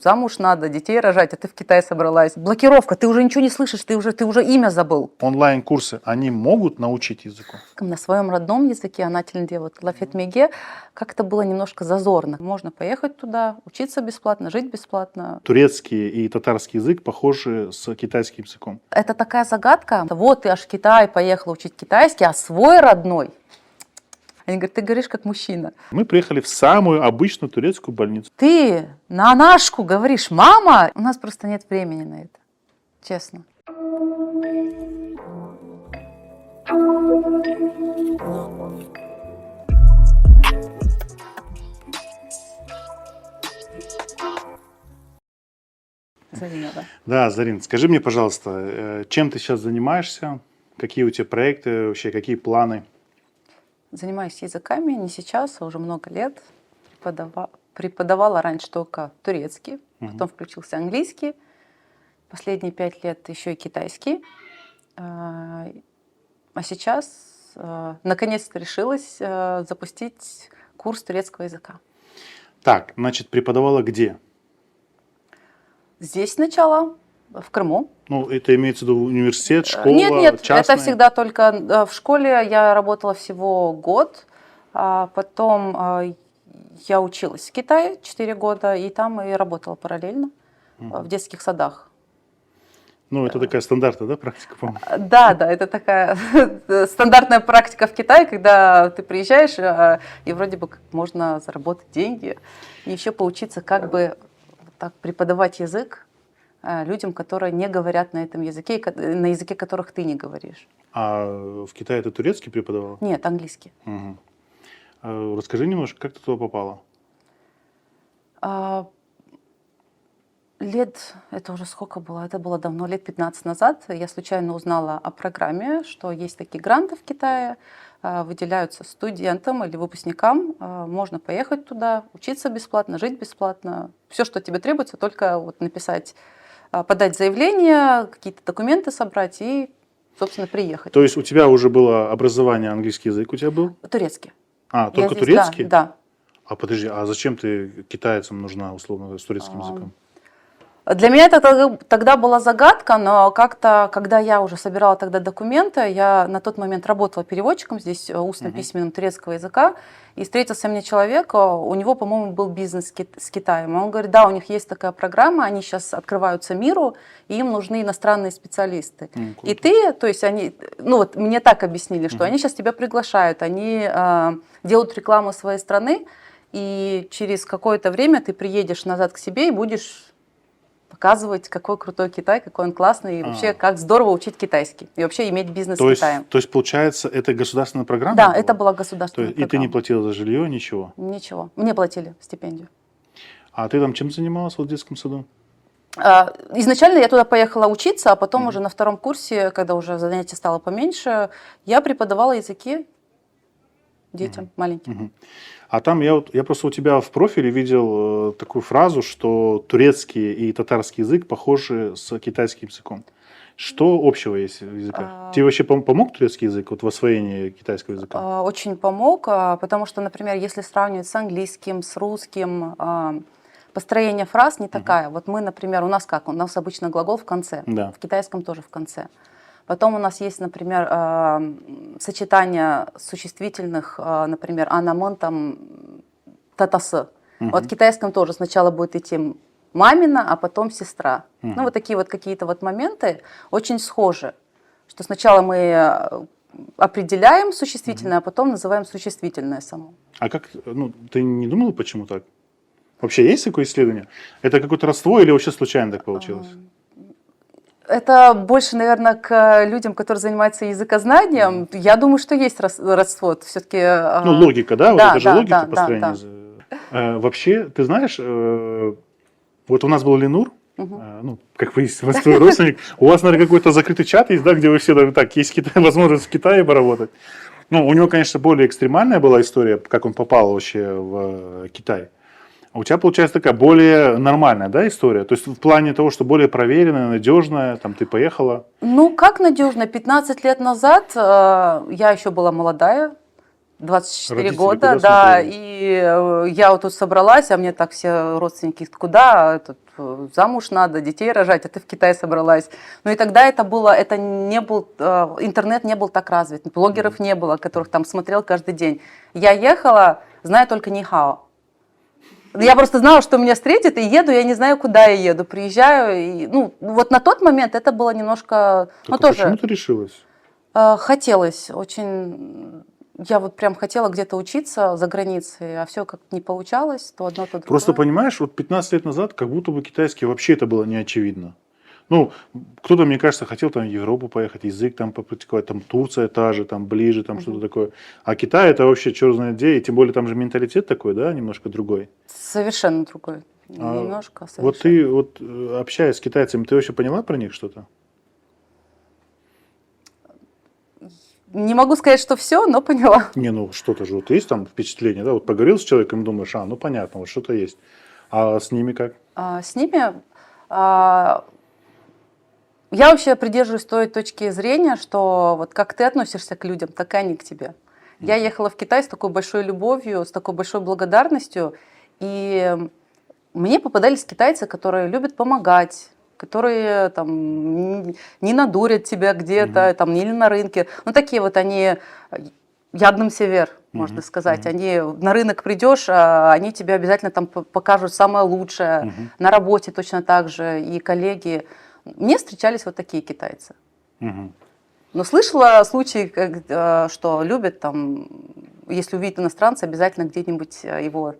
замуж надо, детей рожать, а ты в Китай собралась. Блокировка, ты уже ничего не слышишь, ты уже имя забыл. Онлайн-курсы, они могут научить языку? На своем родном языке, Анательнде, вот Лафетмеге, как-то было немножко зазорно. Можно поехать туда, учиться бесплатно, жить бесплатно. Турецкий и татарский язык похожи с китайским языком. Это такая загадка. Вот ты аж в Китай поехала учить китайский, а свой родной. Они говорят, ты говоришь как мужчина. Мы приехали в самую обычную турецкую больницу. Ты на анашку говоришь, мама. У нас просто нет времени на это, честно. Зарина, да. Да, Зарин, скажи мне, пожалуйста, чем ты сейчас занимаешься? Какие у тебя проекты, вообще какие планы? Занимаюсь языками не сейчас, а уже много лет. Преподавала раньше только турецкий, потом включился английский. Последние 5 лет еще и китайский. А сейчас наконец-то решилась запустить курс турецкого языка. Так, значит, преподавала где? Здесь сначала, в Крыму. Ну, это имеется в виду университет, школа, Нет, частная? это всегда только в школе. Я работала всего год, а потом я училась в Китае 4 года, и там и работала параллельно в детских садах. Ну, это такая стандартная, да, практика, по-моему? Да, это такая стандартная практика в Китае, когда ты приезжаешь, и вроде бы можно заработать деньги, и еще поучиться как бы так преподавать язык людям, которые не говорят на этом языке, на языке которых ты не говоришь. А в Китае ты турецкий преподавал? Нет, английский. Угу. Расскажи немножко, как ты туда попала? Это уже сколько было? Это было давно, лет 15 назад. Я случайно узнала о программе, что есть такие гранты в Китае, выделяются студентам или выпускникам. Можно поехать туда, учиться бесплатно, жить бесплатно. Все, что тебе требуется, только вот написать, подать заявление, какие-то документы собрать и, собственно, приехать. То есть у тебя уже было образование, английский язык у тебя был? Турецкий. Только турецкий? Да. А подожди, а зачем ты китайцам нужна, условно, с турецким языком? Для меня это тогда была загадка, но как-то, когда я уже собирала тогда документы, я на тот момент работала переводчиком здесь устно-письменным турецкого языка, и встретился мне человек, у него, по-моему, был бизнес с Китаем. Он говорит, да, у них есть такая программа, они сейчас открываются миру, и им нужны иностранные специалисты. И ты, то есть они, ну вот мне так объяснили, что они сейчас тебя приглашают, они делают рекламу своей страны, и через какое-то время ты приедешь назад к себе и будешь показывать, какой крутой Китай, какой он классный, и вообще, как здорово учить китайский, и вообще иметь бизнес с Китаем. То есть, получается, это государственная программа? Да, это была государственная программа. И ты не платила за жилье, ничего? Ничего. Мне платили стипендию. А ты там чем занималась в детском саду? Изначально я туда поехала учиться, а потом уже на 2-м курсе, когда уже занятий стало поменьше, я преподавала языки детям маленьким. А там я просто у тебя в профиле видел такую фразу, что турецкий и татарский язык похожи с китайским языком. Что общего есть в языках? Тебе вообще помог турецкий язык вот в освоении китайского языка? Очень помог, потому что, например, если сравнивать с английским, с русским, построение фраз не такая. Вот мы, например, у нас обычно глагол в конце, в китайском тоже в конце. Потом у нас есть, например, сочетание существительных, например, анамон, там, татасы. Вот в китайском тоже сначала будет идти мамина, а потом сестра. Ну, вот такие вот какие-то вот моменты очень схожи. Что сначала мы определяем существительное, а потом называем существительное само. А как, ты не думала, почему так? Вообще есть такое исследование? Это какое-то родство или вообще случайно так получилось? Это больше, наверное, к людям, которые занимаются языкознанием. Я думаю, что есть родство. Все-таки. Логика, да? Вот это же логика построения. Да. Вообще, ты знаешь, вот у нас был Ленур, как выяснилось, твой родственник. У вас, наверное, какой-то закрытый чат есть, да, где вы все так, есть возможность в Китае поработать. У него, конечно, более экстремальная была история, как он попал вообще в Китай. А у тебя, получается, такая более нормальная, да, история? То есть в плане того, что более проверенная, надежная, там ты поехала? Как надежно? 15 лет назад я еще была молодая, 24 Родители года, куда да, смотрели? и я вот тут собралась, а мне так все родственники, куда, тут замуж надо, детей рожать, а ты в Китай собралась. Ну и тогда это было, это не был, интернет не был так развит, блогеров не было, которых там смотрел каждый день. Я ехала, зная только нихао. Я просто знала, что меня встретит, и еду, я не знаю, куда я еду, приезжаю, и, ну, вот на тот момент это было немножко, ну, Так, а почему тоже ты решилась? хотелось очень, я вот прям хотела где-то учиться за границей, а все как-то не получалось, то одно, то Просто другое. понимаешь, вот 15 лет назад как будто бы китайский вообще это было не очевидно. Ну, кто-то, мне кажется, хотел там в Европу поехать, язык там попрактиковать, там Турция та же, там ближе, там что-то Мгм. такое. А Китай это вообще черт знает где, и тем более там же менталитет такой, да, немножко другой. Совершенно другой. А Немножко, вот совершенно. ты, вот общаясь с китайцами, ты вообще поняла про них что-то? Не могу сказать, что все, но поняла. Не, ну что-то же вот есть там впечатление, да, вот поговорил с человеком, думаешь, ну понятно, вот что-то есть. А с ними как? С ними а, я вообще придерживаюсь той точки зрения, что вот как ты относишься к людям, так и они к тебе. Я ехала в Китай с такой большой любовью, с такой большой благодарностью, и мне попадались китайцы, которые любят помогать, которые там не надурят тебя Мгм. где-то, там, не на рынке. Ну, такие вот они, ядным север, можно Мгм. сказать. Мгм. Они на рынок придешь, а они тебе обязательно там покажут самое лучшее. Мгм. На работе точно так же, и коллеги. Мне встречались вот такие китайцы. Мгм. Но слышала случаи, что любят там, если увидят иностранца, обязательно где-нибудь его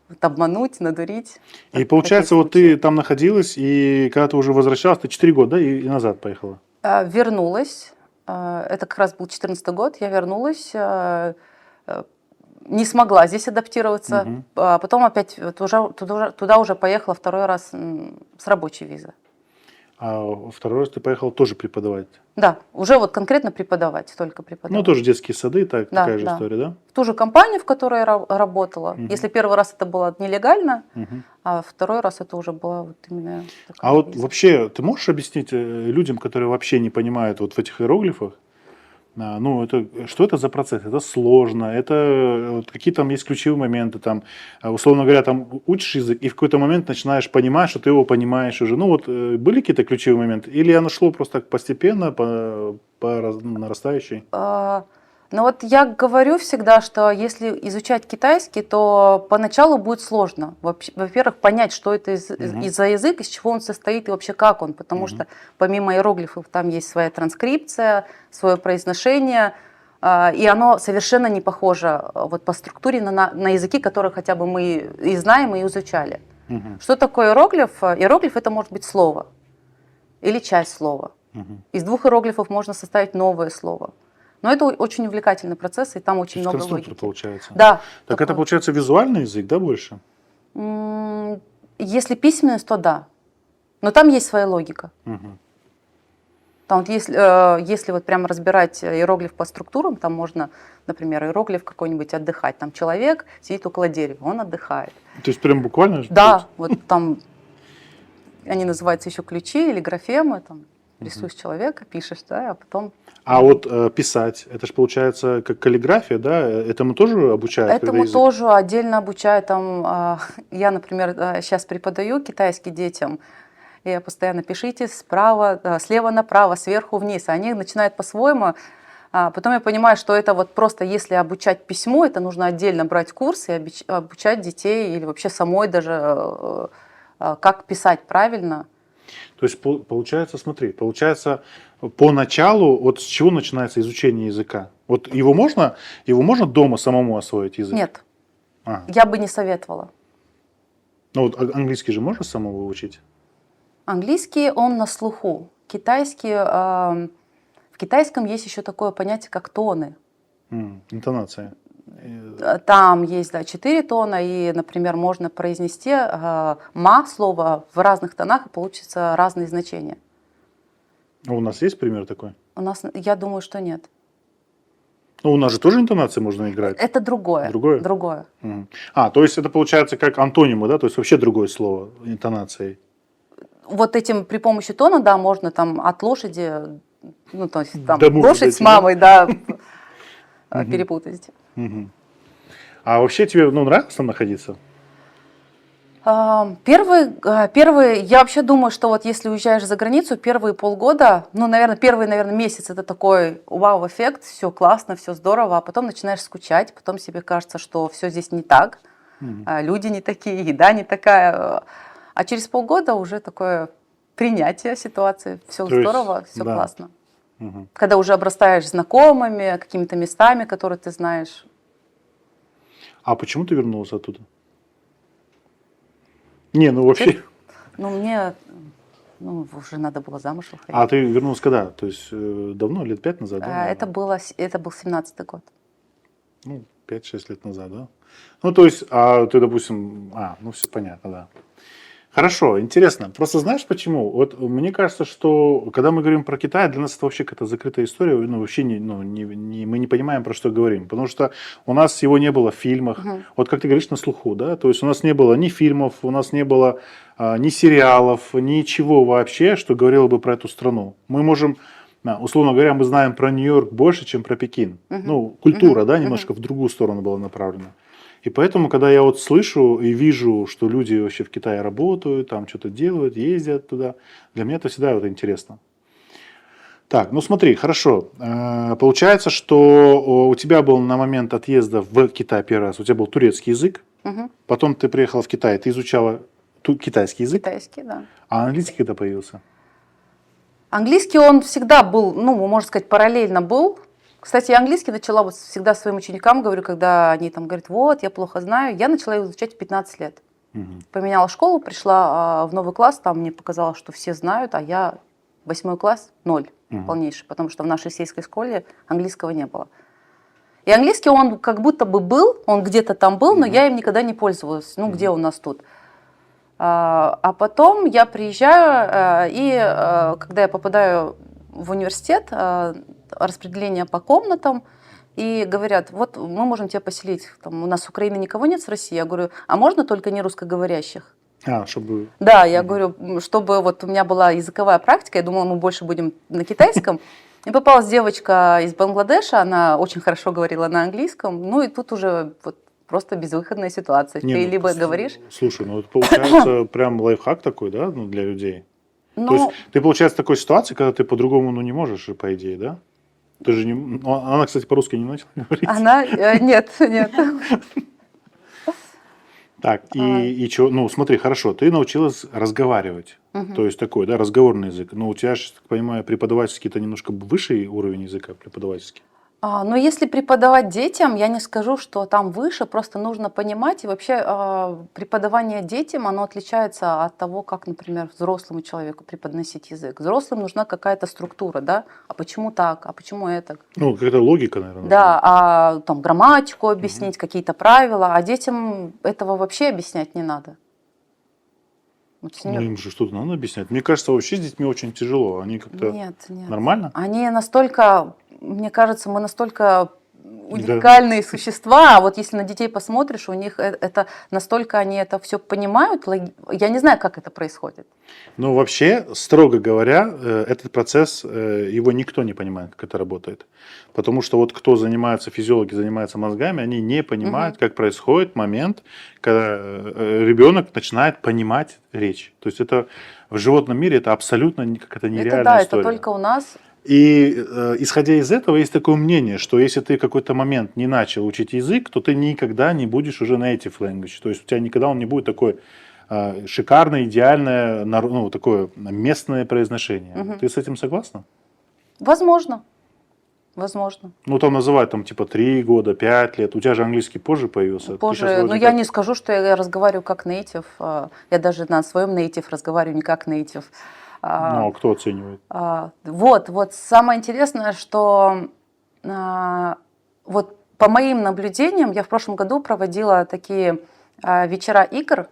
вот обмануть, надурить. И Такие получается, вот ты случаи. там находилась, и когда ты уже возвращалась, ты 4 года, да, и назад поехала? Вернулась. Это как раз был 2014 год. Я вернулась. Э, Не смогла здесь адаптироваться. Мгм. Потом опять туда уже поехала второй раз с рабочей визы. А второй раз ты поехала тоже преподавать? Да, уже вот конкретно преподавать, только Ну, преподавать. тоже детские сады, Да, такая же да. история, да? В ту же компанию, в которой я работала. Мгм. Если первый раз это было нелегально, Мгм. а второй раз это уже была вот именно А такая вот виза. вообще, ты можешь объяснить людям, которые вообще не понимают вот в этих иероглифах, ну, что это за процесс? Это сложно, это вот какие там есть ключевые моменты, там, условно говоря, там учишь язык и в какой-то момент начинаешь понимать, что ты его понимаешь уже. Ну, вот были какие-то ключевые моменты? Или оно шло просто так постепенно, нарастающей? Но вот я говорю всегда, что если изучать китайский, то поначалу будет сложно. Во-первых, понять, что это Мгм. за язык, из чего он состоит и вообще как он. Потому Мгм. что помимо иероглифов там есть своя транскрипция, свое произношение, и оно совершенно не похоже вот по структуре на языки, которые хотя бы мы и знаем, и изучали. Мгм. Что такое иероглиф? Иероглиф это может быть слово или часть слова. Мгм. Из двух иероглифов можно составить новое слово. Но это очень увлекательный процесс, и там То очень есть много конструктор логики. получается. Да, Так это такой. получается визуальный язык, да, больше? Если письменность, то да. Но там есть своя логика. Мгм. Там вот если вот прямо разбирать иероглиф по структурам, там можно, например, иероглиф какой-нибудь отдыхать. Там человек сидит около дерева, он отдыхает. То есть прям буквально? Да, вот там они называются еще ключи или графемы. Там рисуешь человека, пишешь, да, а потом А вот писать, это же получается как каллиграфия, да? Этому тоже обучают этому язык? тоже отдельно обучают. Там, я, например, сейчас преподаю китайский детям. И я постоянно пишите слева направо, сверху вниз. Они начинают по-своему. Потом я понимаю, что это вот просто если обучать письму, это нужно отдельно брать курс и обучать детей или вообще самой даже, как писать правильно. То есть получается, смотри, получается поначалу, вот с чего начинается изучение языка? Вот его можно дома самому освоить язык? Нет, Ага. я бы не советовала. Ну вот английский же можно самому выучить? Английский, он на слуху. Китайский, в китайском есть еще такое понятие, как тоны. Интонация. Там есть, да, 4 тона, и, например, можно произнести «ма» слово в разных тонах, и получится разные значения. А у нас есть пример такой? У нас, я думаю, что нет. Ну, у нас же тоже интонации можно играть. Это другое. Другое? Другое. Мгм. То есть это получается как антонимы, да? То есть вообще другое слово интонацией. Вот этим при помощи тона, да, можно там от лошади, ну, то есть там До мужа лошадь с дойти, да? мамой, да, перепутать. А вообще тебе нравилось там находиться? Первый, я вообще думаю, что вот если уезжаешь за границу, первые полгода, первый месяц это такой вау-эффект, все классно, все здорово, а потом начинаешь скучать, потом себе кажется, что все здесь не так, люди не такие, еда не такая, а через полгода уже такое принятие ситуации, все здорово, все классно. Когда уже обрастаешь знакомыми, какими-то местами, которые ты знаешь. А почему ты вернулась оттуда? Не, вообще. Мне уже надо было замуж выходить. А ты вернулась когда? То есть давно, лет 5 назад? Да, это был 17-й год. 5-6 лет назад, да? То есть, а ты, допустим, все понятно, да. Хорошо, интересно. Просто знаешь почему? Вот мне кажется, что когда мы говорим про Китай, для нас это вообще какая-то закрытая история, вообще мы не понимаем, про что говорим, потому что у нас его не было в фильмах, вот как ты говоришь, на слуху, да, то есть у нас не было ни фильмов, у нас не было ни сериалов, ничего вообще, что говорило бы про эту страну. Мы можем, условно говоря, мы знаем про Нью-Йорк больше, чем про Пекин. Культура, да, немножко в другую сторону была направлена. И поэтому, когда я вот слышу и вижу, что люди вообще в Китае работают, там что-то делают, ездят туда, для меня это всегда вот интересно. Так, смотри, хорошо. Получается, что у тебя был на момент отъезда в Китай первый раз, у тебя был турецкий язык, потом ты приехала в Китай, ты изучала китайский язык. Китайский, да. А английский когда появился? Английский он всегда был, можно сказать, параллельно был. Кстати, я английский начала всегда своим ученикам, говорю, когда они там говорят, вот, я плохо знаю, я начала его изучать в 15 лет. Поменяла школу, пришла в новый класс, там мне показалось, что все знают, а я 8 класс 0 полнейший, потому что в нашей сельской школе английского не было. И английский он как будто бы был, он где-то там был, но я им никогда не пользовалась, где у нас тут. А потом я приезжаю, и когда я попадаю в университет, распределение по комнатам, и говорят, вот мы можем тебя поселить, там, у нас с Украины никого нет, с России. Я говорю, а можно только не русскоговорящих? Чтобы... Да, я говорю, чтобы вот у меня была языковая практика, я думала, мы больше будем на китайском. И попалась девочка из Бангладеша, она очень хорошо говорила на английском, и тут уже вот просто безвыходная ситуация. Ты либо говоришь... Слушай, это получается прям лайфхак такой, да, для людей? То есть ты, получается, в такой ситуации, когда ты по-другому не можешь, по идее, да? Ты же не... Она, кстати, по-русски не начала говорить. Она... Нет. Так, и что? Смотри, хорошо, ты научилась разговаривать. То есть такой, да, разговорный язык. Но у тебя же, так понимаю, преподавательский-то немножко высший уровень языка преподавательский. Но если преподавать детям, я не скажу, что там выше, просто нужно понимать. И вообще преподавание детям, оно отличается от того, как, например, взрослому человеку преподносить язык. Взрослым нужна какая-то структура, да? А почему так? А почему это? Какая-то логика, наверное. Да, там грамматику объяснить, какие-то правила. А детям этого вообще объяснять не надо. Им же что-то надо объяснять. Мне кажется, вообще с детьми очень тяжело. Они как-то Нет. нормально? Они настолько, мне кажется, мы настолько уникальные существа, а вот если на детей посмотришь, у них это настолько они это все понимают, я не знаю, как это происходит. Вообще, строго говоря, этот процесс, его никто не понимает, как это работает. Потому что вот кто занимается, физиологи занимаются мозгами, они не понимают, как происходит момент, когда ребенок начинает понимать речь. То есть это в животном мире это абсолютно какая-то нереальная история. Это только у нас. И исходя из этого есть такое мнение, что если ты в какой-то момент не начал учить язык, то ты никогда не будешь уже native language. То есть у тебя никогда он не будет такой шикарное, идеальное, такое местное произношение. Ты с этим согласна? Возможно. Там называют 3 года, 5 лет. У тебя же английский позже появился. Позже, я не скажу, что я разговариваю как native. Я даже на своем native разговариваю не как native. Кто оценивает? Вот самое интересное, что вот по моим наблюдениям, я в прошлом году проводила такие вечера игр,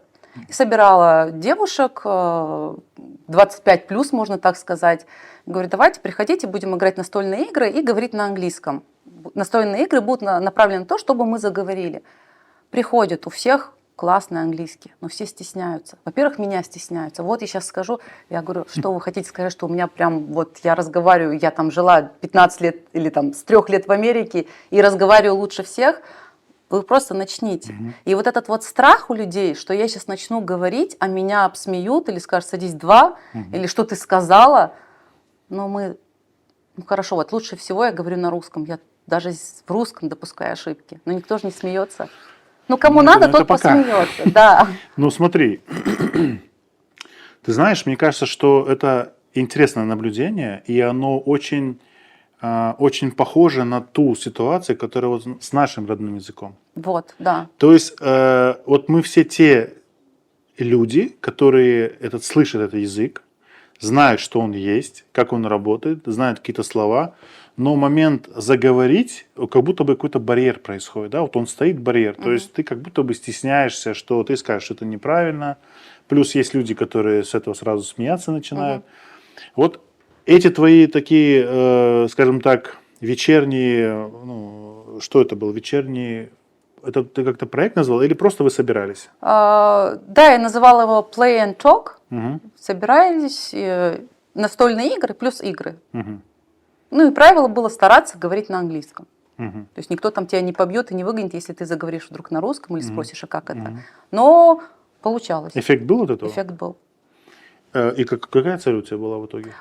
и собирала девушек, 25+, можно так сказать. Говорю, давайте приходите, будем играть настольные игры и говорить на английском. Настольные игры будут направлены на то, чтобы мы заговорили. Приходят у всех классный английский, но все стесняются. Во-первых, меня стесняются. Вот я сейчас скажу, я говорю, что вы хотите сказать, что у меня прям, вот я разговариваю, я там жила 15 лет или там с 3 лет в Америке и разговариваю лучше всех. Вы просто начните. И вот этот вот страх у людей, что я сейчас начну говорить, а меня обсмеют или скажут, садись два, или что ты сказала. Но мы, ну хорошо, вот лучше всего я говорю на русском. Я даже в русском допускаю ошибки. Но никто же не смеется. Ну кому надо, это тот пока. посмеется. Да. Ну смотри, ты знаешь, мне кажется, что это интересное наблюдение, и оно очень, очень похоже на ту ситуацию, которая вот с нашим родным языком. Вот, да. То есть вот мы все те люди, которые слышат этот язык, знают, что он есть, как он работает, знают какие-то слова, но момент заговорить, как будто бы какой-то барьер происходит. Да? Вот он стоит, барьер. То есть ты как будто бы стесняешься, что ты скажешь, что это неправильно. Плюс есть люди, которые с этого сразу смеяться начинают. Вот эти твои такие, скажем так, вечерние, ну, что это был, вечерние, это ты как-то проект назвал или просто вы собирались? Да, я называла его Play and Talk. Угу. Собирались настольные игры плюс игры. Угу. Ну и правило было стараться говорить на английском. Угу. То есть никто там тебя не побьет и не выгонит, если ты заговоришь вдруг на русском или спросишь, а как это. Но получалось. Эффект был от этого? Эффект был. И какая цель у тебя была в итоге?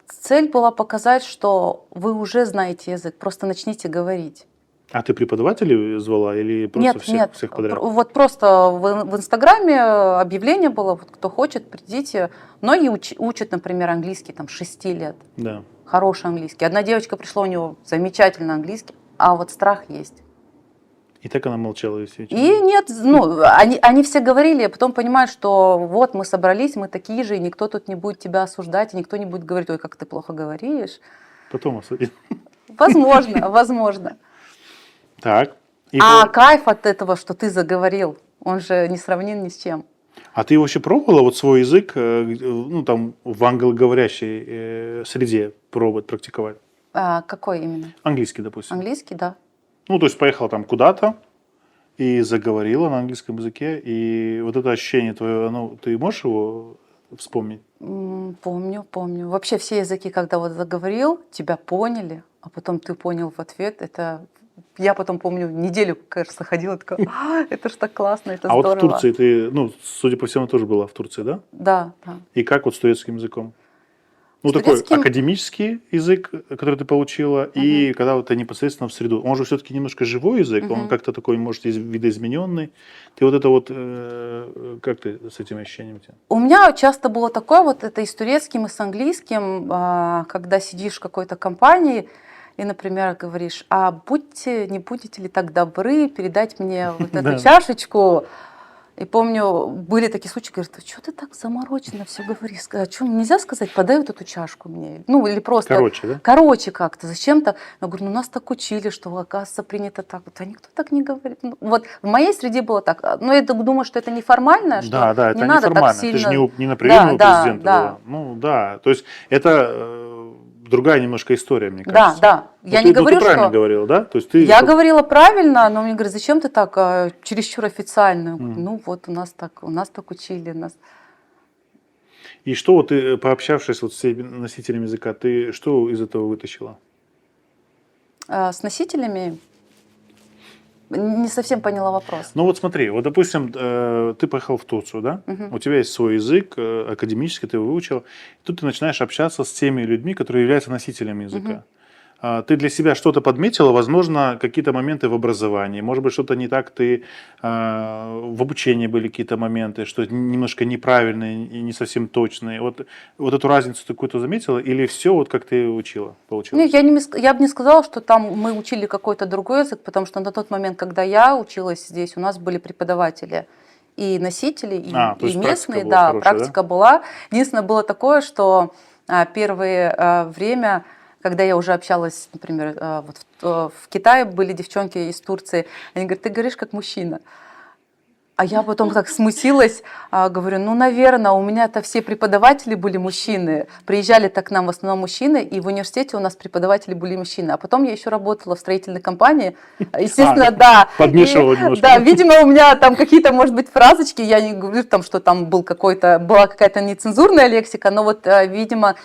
Цель была показать, что вы уже знаете язык, просто начните говорить. А ты преподавателей звала или просто Нет, всех подряд? Вот просто в Инстаграме объявление было, вот, кто хочет, придите. Многие учат, например, английский там 6 лет. Да. Хороший английский. Одна девочка пришла, у нее замечательный английский, а вот страх есть. И так она молчала весь вечер? И нет, ну, они все говорили, а потом понимают, что вот мы собрались, мы такие же, и никто тут не будет тебя осуждать, и никто не будет говорить, ой, как ты плохо говоришь. Потом осудил. Возможно, возможно. Так. Кайф от этого, что ты заговорил, он же не сравнен ни с чем. А ты вообще пробовала вот свой язык, ну там в англоговорящей среде пробовать, практиковать? Какой именно? Английский, допустим. Английский, да. Ну, то есть поехала там куда-то и заговорила на английском языке, и вот это ощущение твое, ты можешь его вспомнить? Помню. Вообще все языки, когда вот заговорил, тебя поняли, а потом ты понял в ответ, это... Я потом помню, неделю, кажется, ходила, такая, это ж так классно, это здорово. А вот в Турции ты, ну, судя по всему, тоже была в Турции, да? Да. И как вот с турецким языком? Ну, С такой турецким- академический язык, который ты получила, и когда вот ты непосредственно в среду. Он же все-таки немножко живой язык, он как-то такой, может, видоизмененный. Ты вот это вот, как ты с этим ощущением? У меня часто было такое, вот это и с турецким, и с английским, когда сидишь в какой-то компании, и, например, говоришь, не будете ли так добры передать мне вот эту чашечку? И помню, были такие случаи, говорят, что ты так замороченно все говоришь? А что, нельзя сказать, подай вот эту чашку мне? Ну, или просто... Короче, да? Короче как-то, зачем-то. Я говорю, нас так учили, что, оказывается, принято так. А никто так не говорит. Вот в моей среде было так. Но я думаю, что это неформально, что Да, это не надо неформально. так сильно... Ты же не на приеме у президента да. была. Ну, да. То есть это другая немножко история, мне кажется. Да. Я не говорю, ты правильно говорила, да? То есть ты... Я говорила правильно, но мне говорят, зачем ты так чересчур официально? Я говорю, ну вот у нас так учили. И что вот ты, пообщавшись вот с носителями языка, ты что из этого вытащила? С носителями не совсем поняла вопрос. Ну вот смотри, вот допустим, ты поехал в Турцию, да? У тебя есть свой язык академический, ты его выучил. И тут ты начинаешь общаться с теми людьми, которые являются носителями языка. Ты для себя что-то подметила, возможно, какие-то моменты в образовании, может быть, что-то не так, ты в обучении были какие-то моменты, что немножко неправильные и не совсем точные. Вот эту разницу ты какую-то заметила или все вот как ты учила, получилось? Нет, я бы не сказала, что там мы учили какой-то другой язык, потому что на тот момент, когда я училась здесь, у нас были преподаватели и носители, и местные, практика была. Единственное, было такое, что первое время, когда я уже общалась, например, вот в Китае были девчонки из Турции, они говорят, ты говоришь как мужчина. А я потом так смутилась, говорю, ну, наверное, у меня-то все преподаватели были мужчины. Приезжали так к нам в основном мужчины, и в университете у нас преподаватели были мужчины. А потом я еще работала в строительной компании. Естественно, да. Подмешивала немножко. Да, видимо, у меня там какие-то, может быть, фразочки, я не говорю, там, что там была какая-то нецензурная лексика, но вот, видимо,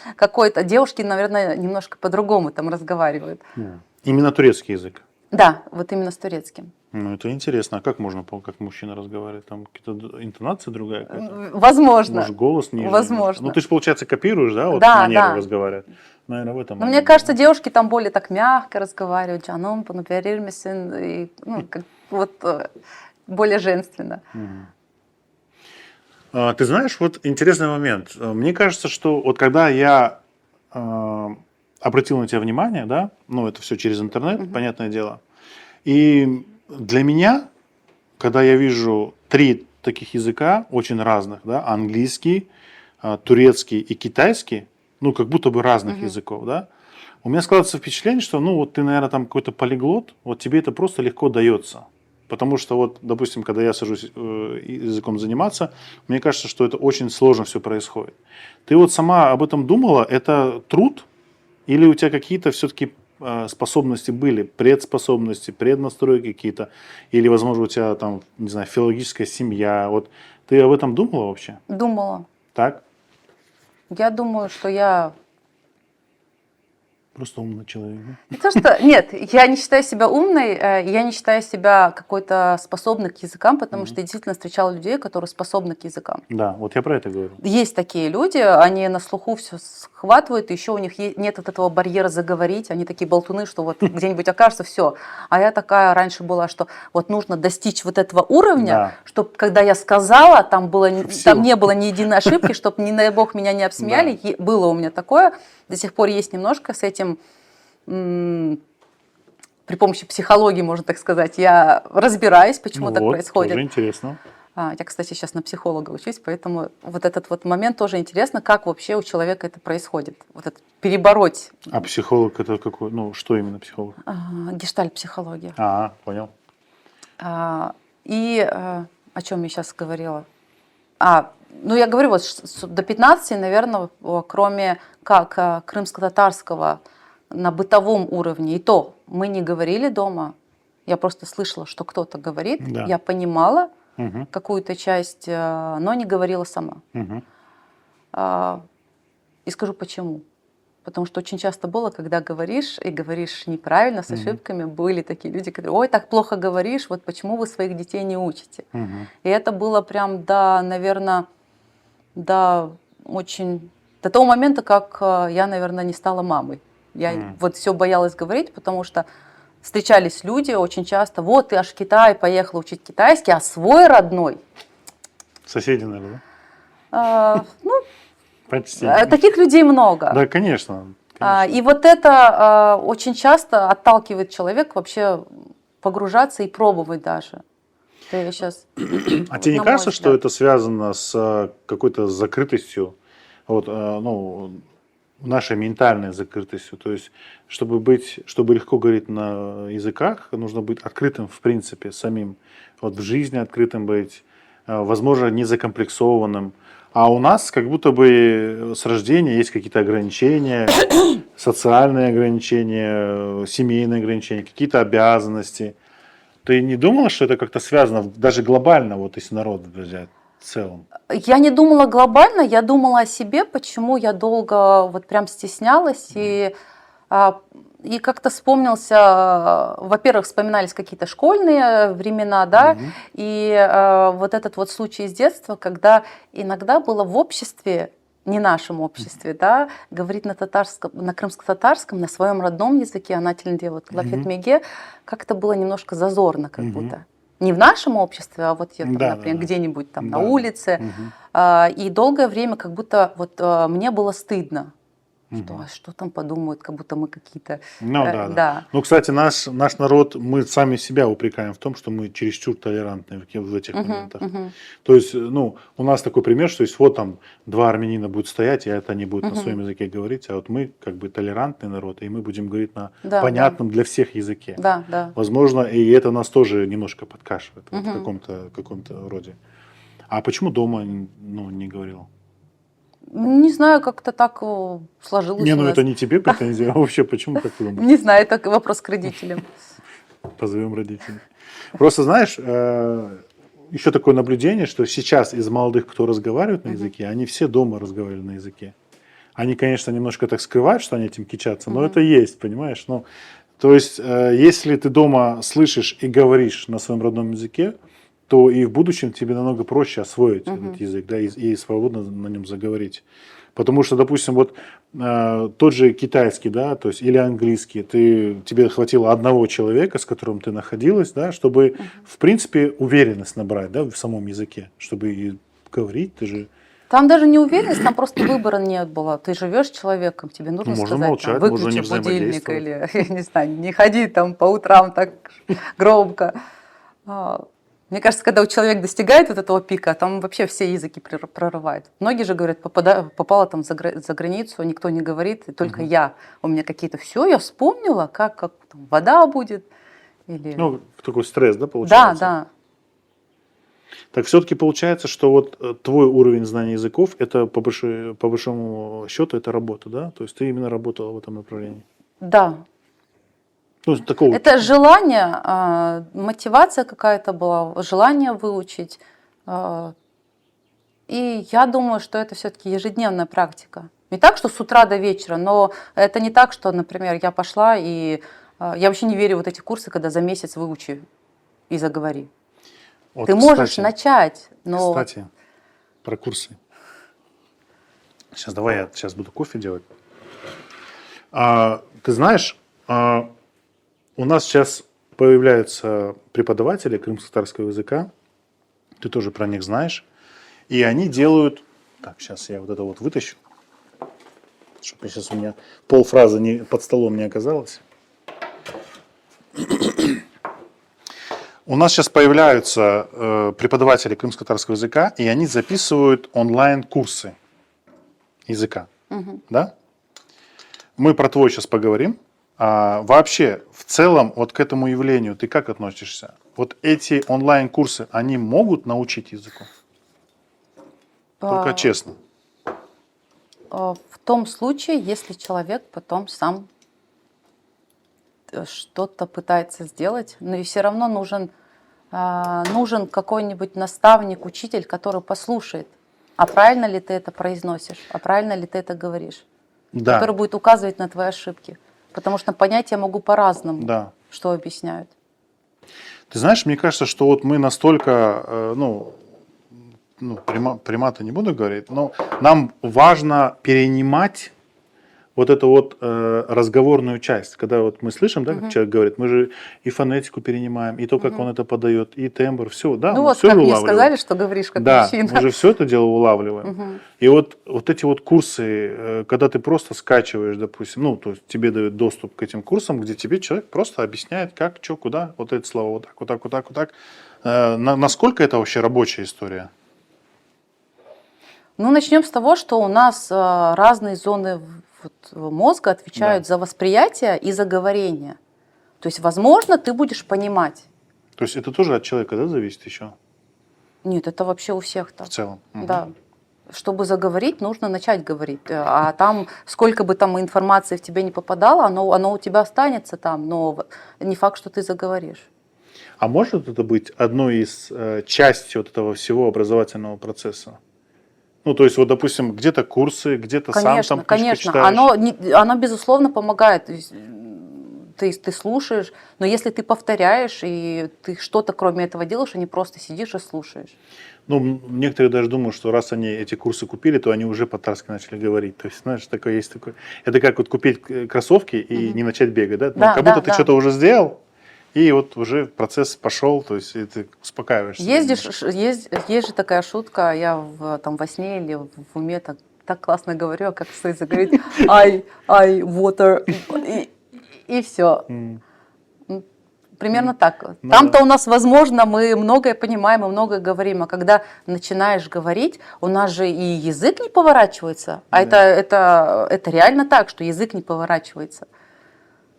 девушки, наверное, немножко по-другому там разговаривают. Именно турецкий язык. Да, вот именно с турецким. Ну, это интересно. А как можно, как мужчина разговаривает? Там какие-то интонации другая какая-то? Возможно. Может, голос ниже? Возможно. Ну, ты же, получается, копируешь, да? Вот Да, манеру да. разговаривать. Наверное, в этом. Но мне кажется, девушки там более так мягко разговаривают, «Canım, bunu verir misin?» и, более женственно. Ты знаешь, вот интересный момент. Мне кажется, что вот когда я обратил на тебя внимание, да, ну, это все через интернет, понятное дело, и для меня, когда я вижу 3 таких языка, очень разных, да, английский, турецкий и китайский, ну, как будто бы разных языков, да, у меня складывается впечатление, что, ну, вот ты, наверное, там какой-то полиглот, вот тебе это просто легко дается. Потому что вот, допустим, когда я сажусь языком заниматься, мне кажется, что это очень сложно все происходит. Ты вот сама об этом думала, это труд? Или у тебя какие-то все-таки способности были, предспособности, преднастройки какие-то? Или, возможно, у тебя там, не знаю, филологическая семья? Вот ты об этом думала вообще? Думала. Так? Я думаю, что я... Просто умный человек, да? Не то, что... Нет, я не считаю себя умной, я не считаю себя какой-то способной к языкам, потому что я действительно встречала людей, которые способны к языкам. Да, вот я про это говорю. Есть такие люди, они на слуху все схватывают, еще у них нет вот этого барьера заговорить, они такие болтуны, что вот где-нибудь окажется, все. А я такая раньше была, что вот нужно достичь вот этого уровня, чтобы когда я сказала, там не было ни единой ошибки, чтобы, не дай бог, меня не обсмеяли. Да. Было у меня такое, до сих пор есть немножко с этим. При помощи психологии, можно так сказать, я разбираюсь, почему так происходит. Тоже интересно. Я, кстати, сейчас на психолога учусь, поэтому вот этот вот момент тоже интересно, как вообще у человека это происходит, вот это перебороть. А психолог это какой? Ну, что именно психолог? Гештальт-психология. Понял. И о чем я сейчас говорила? Ну, я говорю, вот до 15, наверное, кроме как крымско-татарского, на бытовом уровне, и то мы не говорили дома, я просто слышала, что кто-то говорит, да. Я понимала какую-то часть, но не говорила сама. И скажу почему. Потому что очень часто было, когда говоришь, и говоришь неправильно, с ошибками, были такие люди, которые, ой, так плохо говоришь, вот почему вы своих детей не учите. И это было прям, наверное, до того момента, как я, наверное, не стала мамой. Я вот все боялась говорить, потому что встречались люди очень часто, вот ты аж в Китай поехала учить китайский, а свой родной. Соседи, наверное, да? Почти. Таких людей много. Да, конечно. И вот это очень часто отталкивает человека вообще погружаться и пробовать даже. А тебе не кажется, что это связано с какой-то закрытостью, нашей ментальной закрытостью? То есть, чтобы легко говорить на языках, нужно быть открытым в принципе самим. Вот в жизни открытым быть, возможно, не закомплексованным. А у нас как будто бы с рождения есть какие-то ограничения, социальные ограничения, семейные ограничения, какие-то обязанности. Ты не думала, что это как-то связано даже глобально, вот если народ взять в целом? Я не думала глобально, я думала о себе, почему я долго вот прям стеснялась и как-то во-первых, вспоминались какие-то школьные времена, да, и вот этот вот случай из детства, когда иногда было в обществе, не нашем обществе, да, говорить на крымско-татарском, на своем родном языке, анательнде, вот лафет меге, как-то было немножко зазорно как будто. Не в нашем обществе, а вот я там, например, где-нибудь там на улице. И долгое время как будто вот мне было стыдно. Что, а что там подумают, как будто мы какие-то... Ну да, да. да. Ну, кстати, наш народ, мы сами себя упрекаем в том, что мы чересчур толерантны в этих моментах. То есть, ну, у нас такой пример, что есть вот там два армянина будут стоять, и это они будут на своем языке говорить, а вот мы как бы толерантный народ, и мы будем говорить на понятном для всех языке. Да, да. Возможно, и это нас тоже немножко подкашивает вот, в каком-то роде. А почему дома, ну, не говорил? Не знаю, как-то так сложилось Не, у ну нас. это не тебе претензия, а вообще почему, как ты думаешь? Не знаю, это вопрос к родителям. Позовем родителей. Просто знаешь, еще такое наблюдение, что сейчас из молодых, кто разговаривает на языке, они все дома разговаривали на языке. Они, конечно, немножко так скрывают, что они этим кичатся, но это есть, понимаешь? Ну, то есть, если ты дома слышишь и говоришь на своем родном языке, то и в будущем тебе намного проще освоить этот язык, да, и свободно на нем заговорить. Потому что, допустим, вот тот же китайский, да, то есть или английский, тебе хватило одного человека, с которым ты находилась, да, чтобы, в принципе, уверенность набрать, да, в самом языке, чтобы и говорить, ты же... Там даже не уверенность, там просто выбора не было. Ты живешь с человеком, тебе нужно Можно сказать, молчать, там, можно не выключи будильник взаимодействовать. или, я не знаю, не ходи там по утрам так громко. Мне кажется, когда у человека достигает вот этого пика, там вообще все языки прорывает. Многие же говорят, попала там за границу, никто не говорит, и только я. У меня какие-то все, я вспомнила, как там, вода будет. Или... Ну, такой стресс, да, получается? Да, да. Так все-таки получается, что вот твой уровень знания языков, это по большому счету, это работа, да? То есть ты именно работала в этом направлении. Да. Ну, такого... Это желание, мотивация какая-то была, желание выучить. И я думаю, что это все-таки ежедневная практика. Не так, что с утра до вечера, но это не так, что, например, я пошла и... Я вообще не верю в вот эти курсы, когда за месяц выучи и заговори. Вот, Ты можешь начать, но... Кстати, про курсы. Сейчас давай я сейчас буду кофе делать. Ты знаешь, у нас сейчас появляются преподаватели крымско-татарского языка. Ты тоже про них знаешь. И они делают... Так, сейчас я вот это вот вытащу. Чтобы сейчас у меня полфразы под столом не оказалось. У нас сейчас появляются преподаватели крымско-татарского языка, и они записывают онлайн-курсы языка. Да? Мы про твой сейчас поговорим. Вообще, в целом, вот к этому явлению ты как относишься? Вот эти онлайн-курсы, они могут научить языку? Только честно. В том случае, если человек потом сам что-то пытается сделать, но и все равно нужен какой-нибудь наставник, учитель, который послушает, а правильно ли ты это произносишь, а правильно ли ты это говоришь, который будет указывать на твои ошибки. Потому что понять я могу по-разному, что объясняют. Ты знаешь, мне кажется, что вот мы настолько, примата не буду говорить, но нам важно перенимать вот эту вот разговорную часть. Когда вот мы слышим, да, как человек говорит, мы же и фонетику перенимаем, и то, как он это подает, и тембр, все, да, ну мы вот, все как улавливаем. мне сказали, что говоришь как мужчина. Да, мы же все это дело улавливаем. И вот эти вот курсы, когда ты просто скачиваешь, допустим, то есть тебе дают доступ к этим курсам, где тебе человек просто объясняет, как, что, куда, вот эти слова, вот так, вот так, вот так, вот так. Насколько это вообще рабочая история? Ну, начнем с того, что у нас разные зоны мозга отвечают за восприятие и за говорение. То есть, возможно, ты будешь понимать. То есть это тоже от человека, да, зависит еще? Нет, это вообще у всех так. В целом? Да. Чтобы заговорить, нужно начать говорить. А там, сколько бы там информации в тебе не попадало, оно у тебя останется там, но не факт, что ты заговоришь. А может это быть одной из частей вот этого всего образовательного процесса? Ну, то есть, вот, допустим, где-то курсы, где-то сам там книжку читаешь. Оно, безусловно, помогает. То есть, ты слушаешь, но если ты повторяешь, и ты что-то кроме этого делаешь, а не просто сидишь и слушаешь. Ну, некоторые даже думают, что раз они эти курсы купили, то они уже по-татарски начали говорить. То есть, знаешь, есть такое. Это как вот купить кроссовки и не начать бегать, да? Как будто ты что-то уже сделал, и вот уже процесс пошел, то есть и ты успокаиваешься. Есть же такая шутка, я во сне или в уме так так классно говорю, а как стоит заговорить I, water, и все. Примерно так. Ну Там-то да. у нас, возможно, мы многое понимаем и многое говорим, а когда начинаешь говорить, у нас же и язык не поворачивается. А Да. это реально так, что язык не поворачивается.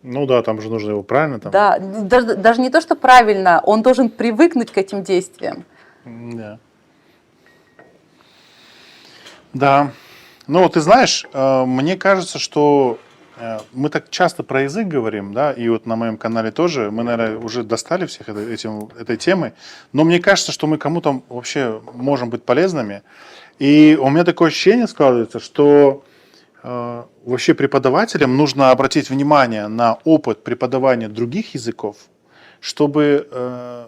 Ну да, там же нужно его правильно там. Да, даже не то, что правильно, он должен привыкнуть к этим действиям. Да. Да. Ну, ты знаешь, мне кажется, что мы так часто про язык говорим, да, и вот на моем канале тоже, мы, наверное, уже достали всех этой темы, но мне кажется, что мы кому-то вообще можем быть полезными. И у меня такое ощущение складывается, что вообще преподавателям нужно обратить внимание на опыт преподавания других языков, чтобы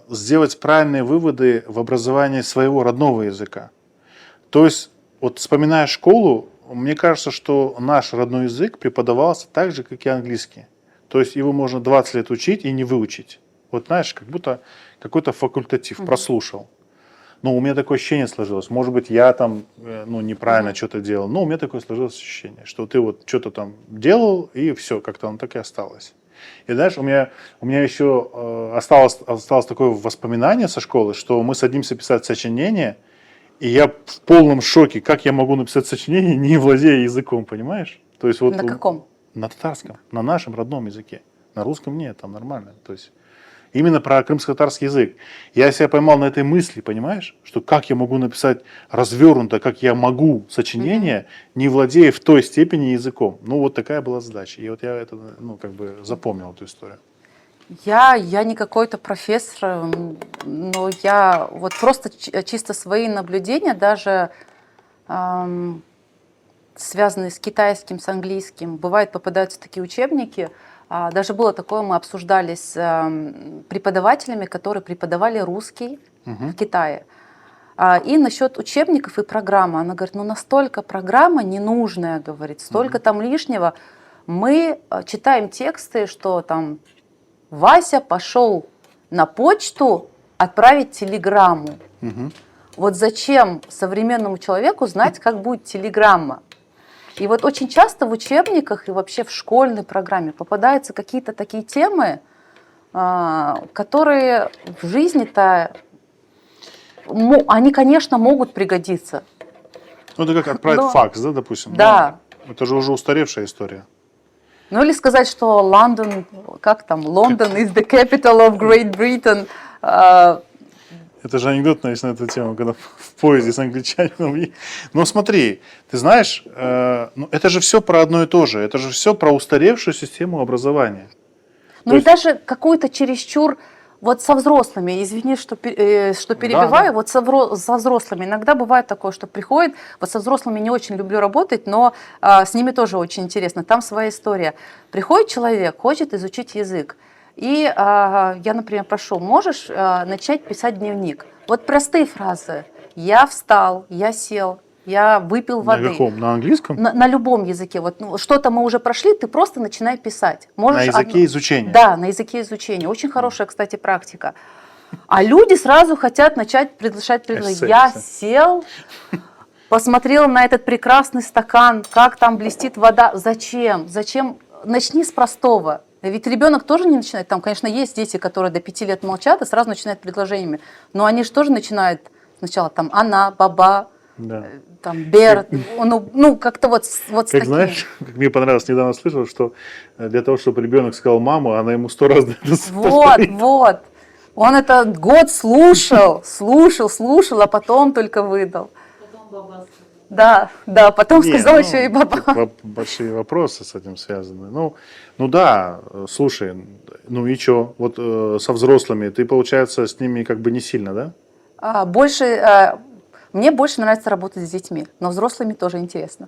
сделать правильные выводы в образовании своего родного языка. То есть, вот вспоминая школу, мне кажется, что наш родной язык преподавался так же, как и английский. То есть его можно 20 лет учить и не выучить. Вот знаешь, как будто какой-то факультатив прослушал. Но у меня такое ощущение сложилось. Может быть, я там неправильно что-то делал. Но у меня такое сложилось ощущение, что ты вот что-то там делал, и все, как-то оно так и осталось. И знаешь, у меня еще осталось такое воспоминание со школы, что мы садимся писать сочинение, и я в полном шоке, как я могу написать сочинение, не владея языком, понимаешь? То есть вот На каком? На татарском, на нашем родном языке. На русском нет, там нормально. То есть именно про крымско-татарский язык. Я себя поймал на этой мысли, понимаешь? Что как я могу написать развернуто, как я могу сочинение, не владея в той степени языком. Ну, вот такая была задача. И вот я это, запомнил эту историю. Я не какой-то профессор, но я вот просто чисто свои наблюдения, даже связанные с китайским, с английским, бывает попадаются такие учебники. Даже было такое, мы обсуждали с преподавателями, которые преподавали русский в Китае. И насчет учебников и программы. Она говорит, настолько программа ненужная, говорит, столько там лишнего. Мы читаем тексты, что там Вася пошел на почту отправить телеграмму. Вот зачем современному человеку знать, как будет телеграмма? И вот очень часто в учебниках и вообще в школьной программе попадаются какие-то такие темы, которые в жизни-то, они, конечно, могут пригодиться. Ну, это как отправить факс, да, допустим? Да. Это же уже устаревшая история. Ну, или сказать, что Лондон is the capital of Great Britain. Это же анекдот, есть на эту тему, когда в поезде с англичанином. Но смотри, ты знаешь, это же все про одно и то же. Это же все про устаревшую систему образования. Ну и даже какую-то чересчур, вот со взрослыми, извини, что перебиваю, да. Вот со взрослыми. Иногда бывает такое, что приходит, вот со взрослыми не очень люблю работать, но с ними тоже очень интересно, там своя история. Приходит человек, хочет изучить язык. И я, например, прошу, можешь начать писать дневник? Вот простые фразы. Я встал, я сел, я выпил воды. На каком? На английском? На любом языке. Вот что-то мы уже прошли, ты просто начинай писать. Можешь на языке изучения? Да, на языке изучения. Очень хорошая, кстати, практика. А люди сразу хотят начать приглашать. Я сел, посмотрел на этот прекрасный стакан, как там блестит вода. Зачем? Зачем? Начни с простого. Ведь ребенок тоже не начинает. Там, конечно, есть дети, которые до 5 лет молчат и сразу начинают предложениями. Но они же тоже начинают сначала там она, баба, да. Там Бер, как-то вот с таким. Знаешь, как мне понравилось, недавно слышал, что для того, чтобы ребенок сказал маму, она ему 100 раз повторит. Вот. Он это год слушал, а потом только выдал. Потом баба. Да, потом сказал еще и баба. Большие вопросы с этим связаны. Ну да, слушай, и что? Вот со взрослыми ты, получается, с ними как бы не сильно, да? Мне больше нравится работать с детьми, но взрослыми тоже интересно.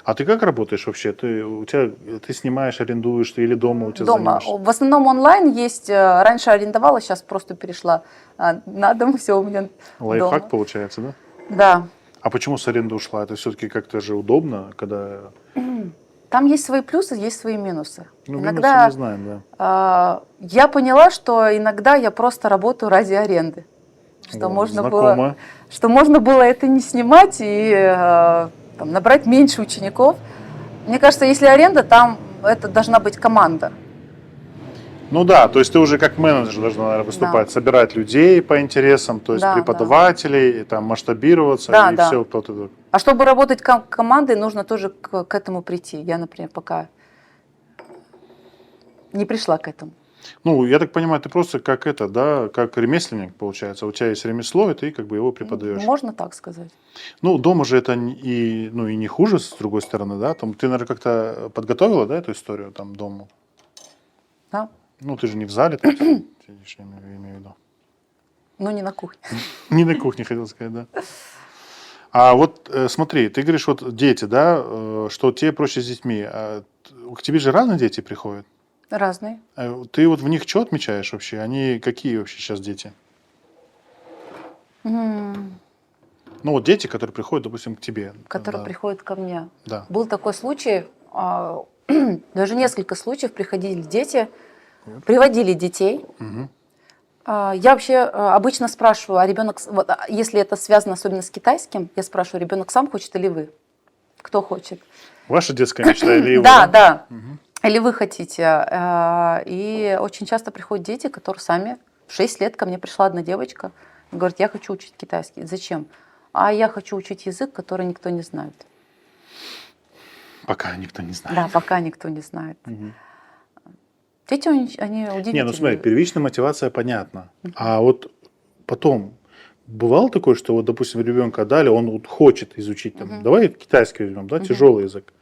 А ты как работаешь вообще? Ты снимаешь, арендуешь, ты или дома у тебя Дома. занимаешься? В основном онлайн есть. Раньше арендовала, сейчас просто перешла на дом, все у меня Лайфхак дома. Получается, да? Да. А почему с аренды ушла? Это все-таки как-то же удобно, когда... Там есть свои плюсы, есть свои минусы. Иногда минусы мы знаем, да. Я поняла, что иногда я просто работаю ради аренды. Что можно было это не снимать и там, набрать меньше учеников. Мне кажется, если аренда, там это должна быть команда. Ну да, то есть ты уже как менеджер должна, наверное, выступать, Да. собирать людей по интересам, то есть Да, преподавателей, и там масштабироваться Да, и да. все. То. А чтобы работать командой, нужно тоже к этому прийти. Я, например, пока не пришла к этому. Ну, я так понимаю, ты просто как это, да, как ремесленник, получается. У тебя есть ремесло, и ты как бы его преподаешь. Можно так сказать. Ну, дома же это и не хуже, с другой стороны, да. Там, ты, наверное, как-то подготовила, да, эту историю там дома? Да? Ну, ты же не в зале там сидишь, я имею в виду. Но не на кухне. Не на кухне, хотел сказать, да. А вот смотри, ты говоришь, вот дети, да, что тебе проще с детьми. К тебе же разные дети приходят. Разные. Ты вот в них что отмечаешь вообще? Они какие вообще сейчас дети? Ну, вот дети, которые приходят, допустим, к тебе. Которые Да. приходят ко мне. Да. Был такой случай, даже несколько случаев приходили дети, приводили детей. Мгм. Я вообще обычно спрашиваю, а ребенок, вот, если это связано особенно с китайским, я спрашиваю, ребенок сам хочет или вы? Кто хочет? Ваша детская мечта или его? Да, да. Мгм. Или вы хотите. И очень часто приходят дети, которые сами. В 6 лет ко мне пришла одна девочка, говорит, я хочу учить китайский. Зачем? А я хочу учить язык, который никто не знает. Пока никто не знает. Да, пока никто не знает. Мгм. Дети, они удивительные. Не, ну смотри, первичная мотивация понятна. А вот потом бывало такое, что вот, допустим, ребенка отдали, он вот хочет изучить, там, давай китайский возьмем, да, тяжелый язык.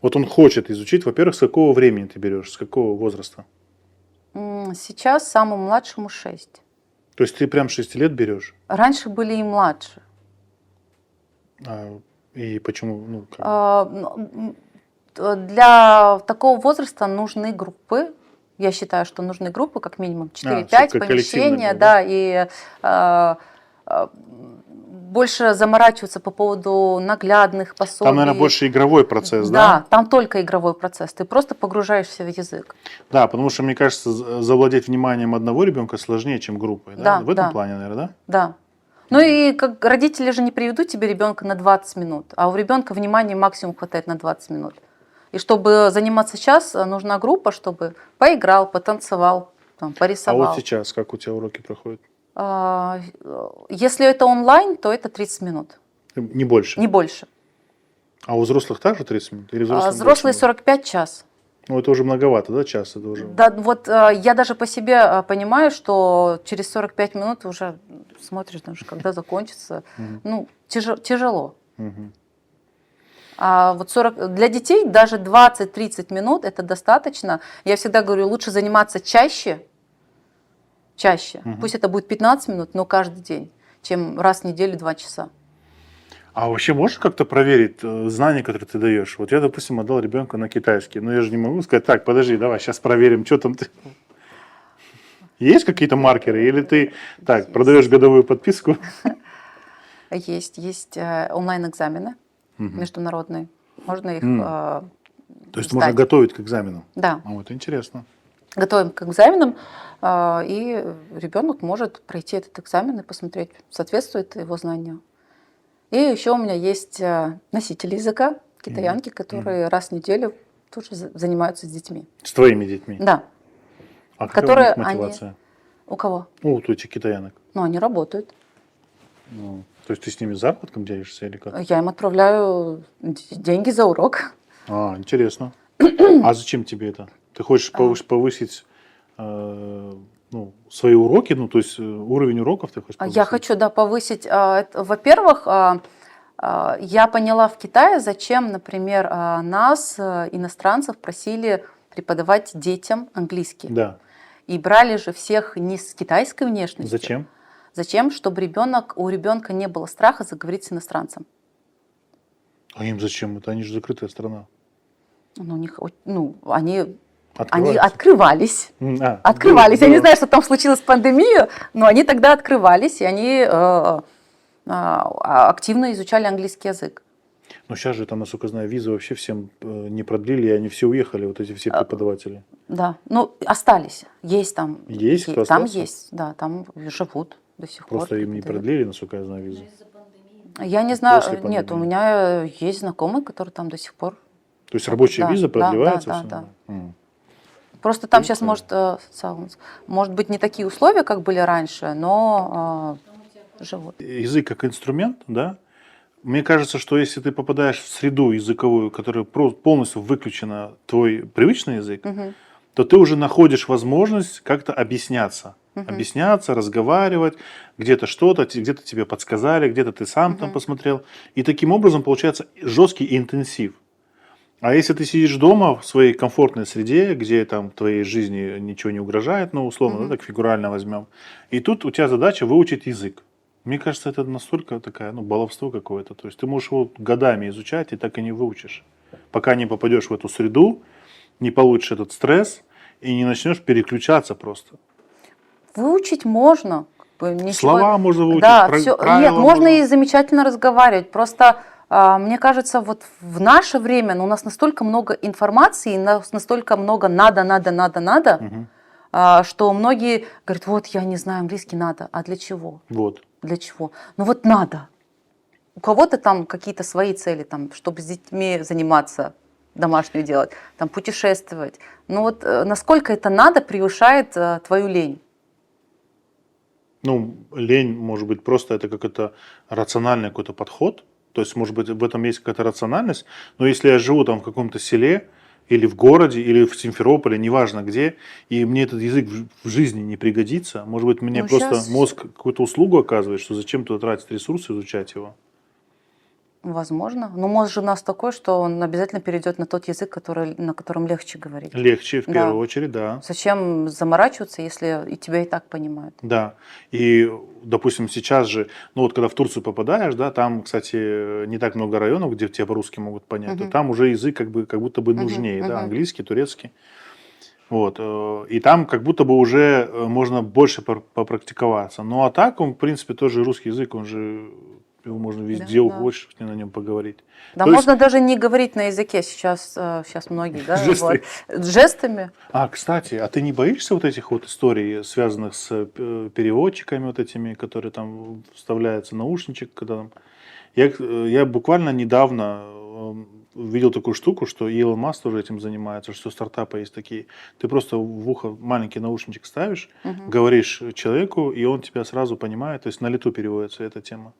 Вот он хочет изучить, во-первых, с какого времени ты берешь, с какого возраста? Сейчас самому младшему 6. То есть ты прям 6 лет берешь? Раньше были и младше. И почему? Ну, как? Для такого возраста нужны группы. Я считаю, что нужны группы, как минимум 4-5 всё-таки помещения, коллективное, да, и больше заморачиваться по поводу наглядных пособий. Там, наверное, больше игровой процесс, да? Да, там только игровой процесс. Ты просто погружаешься в язык. Да, потому что, мне кажется, завладеть вниманием одного ребенка сложнее, чем группой. Да? Да, В этом да. плане, наверное, да? Да. Ну и как родители же не приведут тебе ребенка на 20 минут, а у ребенка внимания максимум хватает на 20 минут. И чтобы заниматься час, нужна группа, чтобы поиграл, потанцевал, там, А порисовал. вот сейчас как у тебя уроки проходят? Если это онлайн, то это 30 минут, Не больше? не больше. А у взрослых также 30 минут? Или взрослым Взрослые больше? 45 час. Ну, это уже многовато, да, час? Это уже... Да, вот я даже по себе понимаю, что через 45 минут уже смотришь, даже, когда закончится. Ну, тяжело. Мгм. А вот для детей даже 20-30 минут это достаточно. Я всегда говорю, лучше заниматься чаще. Пусть это будет 15 минут, но каждый день, чем раз в неделю 2 часа. А вообще можешь как-то проверить знания, которые ты даешь? Вот я, допустим, отдал ребенка на китайский, но я же не могу сказать, так, подожди, давай, сейчас проверим, что там ты... Есть какие-то маркеры? Или ты так, продаешь годовую подписку? Есть онлайн-экзамены международные. Можно их То есть сдать. можно готовить к экзаменам? Да. Вот интересно. Готовим к экзаменам, и ребенок может пройти этот экзамен и посмотреть, соответствует его знанию. И еще у меня есть носители языка, китаянки, которые раз в неделю тоже занимаются с детьми. С твоими детьми? Да. А какая Которые у них мотивация? У кого? Ну, вот у этих китаянок. Ну, они работают. Ну, то есть ты с ними заработком делишься или как? Я им отправляю деньги за урок. Интересно. А зачем тебе это? Ты хочешь повысить свои уроки, ну, то есть уровень уроков ты хочешь повысить? Я хочу, да, повысить. Во-первых, я поняла в Китае, зачем, например, нас, иностранцев, просили преподавать детям английский. Да. И брали же всех не с китайской внешностью. Зачем? Зачем? Чтобы у ребенка не было страха заговорить с иностранцем. А им зачем? Это они же закрытая страна. Они Открываются. открывались. Было. Я не знаю, что там случилось с пандемией, но они тогда открывались, и они активно изучали английский язык. Но сейчас же, там, насколько знаю, визы вообще всем не продлили, и они все уехали, вот эти все преподаватели. Да, ну остались. Есть там. Есть кто там остался? есть, да, там живут до сих пор. Просто им не продлили, насколько я знаю, визы. Я не знаю, После нет, у пандемии. меня есть знакомые, которые там до сих пор. То есть рабочая Да, виза да, продлевается? да, всё да. нормально? Просто там сейчас Круто. может быть, не такие условия, как были раньше, но живут. Язык как инструмент, да? Мне кажется, что если ты попадаешь в среду языковую, которая полностью выключена твой привычный язык, Мгм, то ты уже находишь возможность как-то объясняться. мгм, Объясняться, разговаривать, где-то что-то, где-то тебе подсказали, где-то ты сам там мгм. посмотрел. И таким образом получается жесткий интенсив. А если ты сидишь дома в своей комфортной среде, где там твоей жизни ничего не угрожает, ну, условно, да, Мгм. так фигурально возьмем, и тут у тебя задача выучить язык. Мне кажется, это настолько такая, ну, баловство какое-то. То есть ты можешь его годами изучать и так и не выучишь. Пока не попадешь в эту среду, не получишь этот стресс и не начнешь переключаться просто. Выучить можно, как бы ничего. Слова можно выучить, Да, все. Нет, правила можно можно. и замечательно разговаривать. Просто мне кажется, вот в наше время, ну, у нас настолько много информации, нас настолько много надо, Мгм. что многие говорят, вот я не знаю английский, надо. А для чего? Вот. Для чего? Ну вот надо. У кого-то там какие-то свои цели, там, чтобы с детьми заниматься, домашнюю делать, там, путешествовать. Ну вот насколько это надо превышает твою лень? Ну, лень, может быть, просто это какой-то рациональный какой-то подход. То есть, может быть, в этом есть какая-то рациональность. Но если я живу там в каком-то селе, или в городе, или в Симферополе, неважно где, и мне этот язык в жизни не пригодится, может быть, мне Ну просто сейчас мозг какую-то услугу оказывает, что зачем туда тратить ресурсы, изучать его. возможно. Но мозг же у нас такой, что он обязательно перейдет на тот язык, на котором легче говорить. Легче, в первую Да. очередь, да. Зачем заморачиваться, если и тебя и так понимают? Да, и, допустим, сейчас же, ну вот когда в Турцию попадаешь, да, там, кстати, не так много районов, где тебя по-русски могут понять, то Мгм, там уже язык как бы как будто бы мгм, нужнее, да, мгм. английский, турецкий, вот, и там как будто бы уже можно больше попрактиковаться. Ну а так, он, в принципе, тоже русский язык, он же, его можно Да, везде да. хочешь на нем поговорить. Да, То есть можно даже не говорить на языке сейчас многие, да, вот, жесты. жестами. А, кстати, а ты не боишься вот этих вот историй, связанных с переводчиками вот этими, которые там вставляются наушничек, когда там... Я буквально недавно видел такую штуку, что и Илон Маск тоже этим занимается, что стартапы есть такие. Ты просто в ухо маленький наушничек ставишь, Мгм, говоришь человеку, и он тебя сразу понимает, то есть на лету переводится эта тема.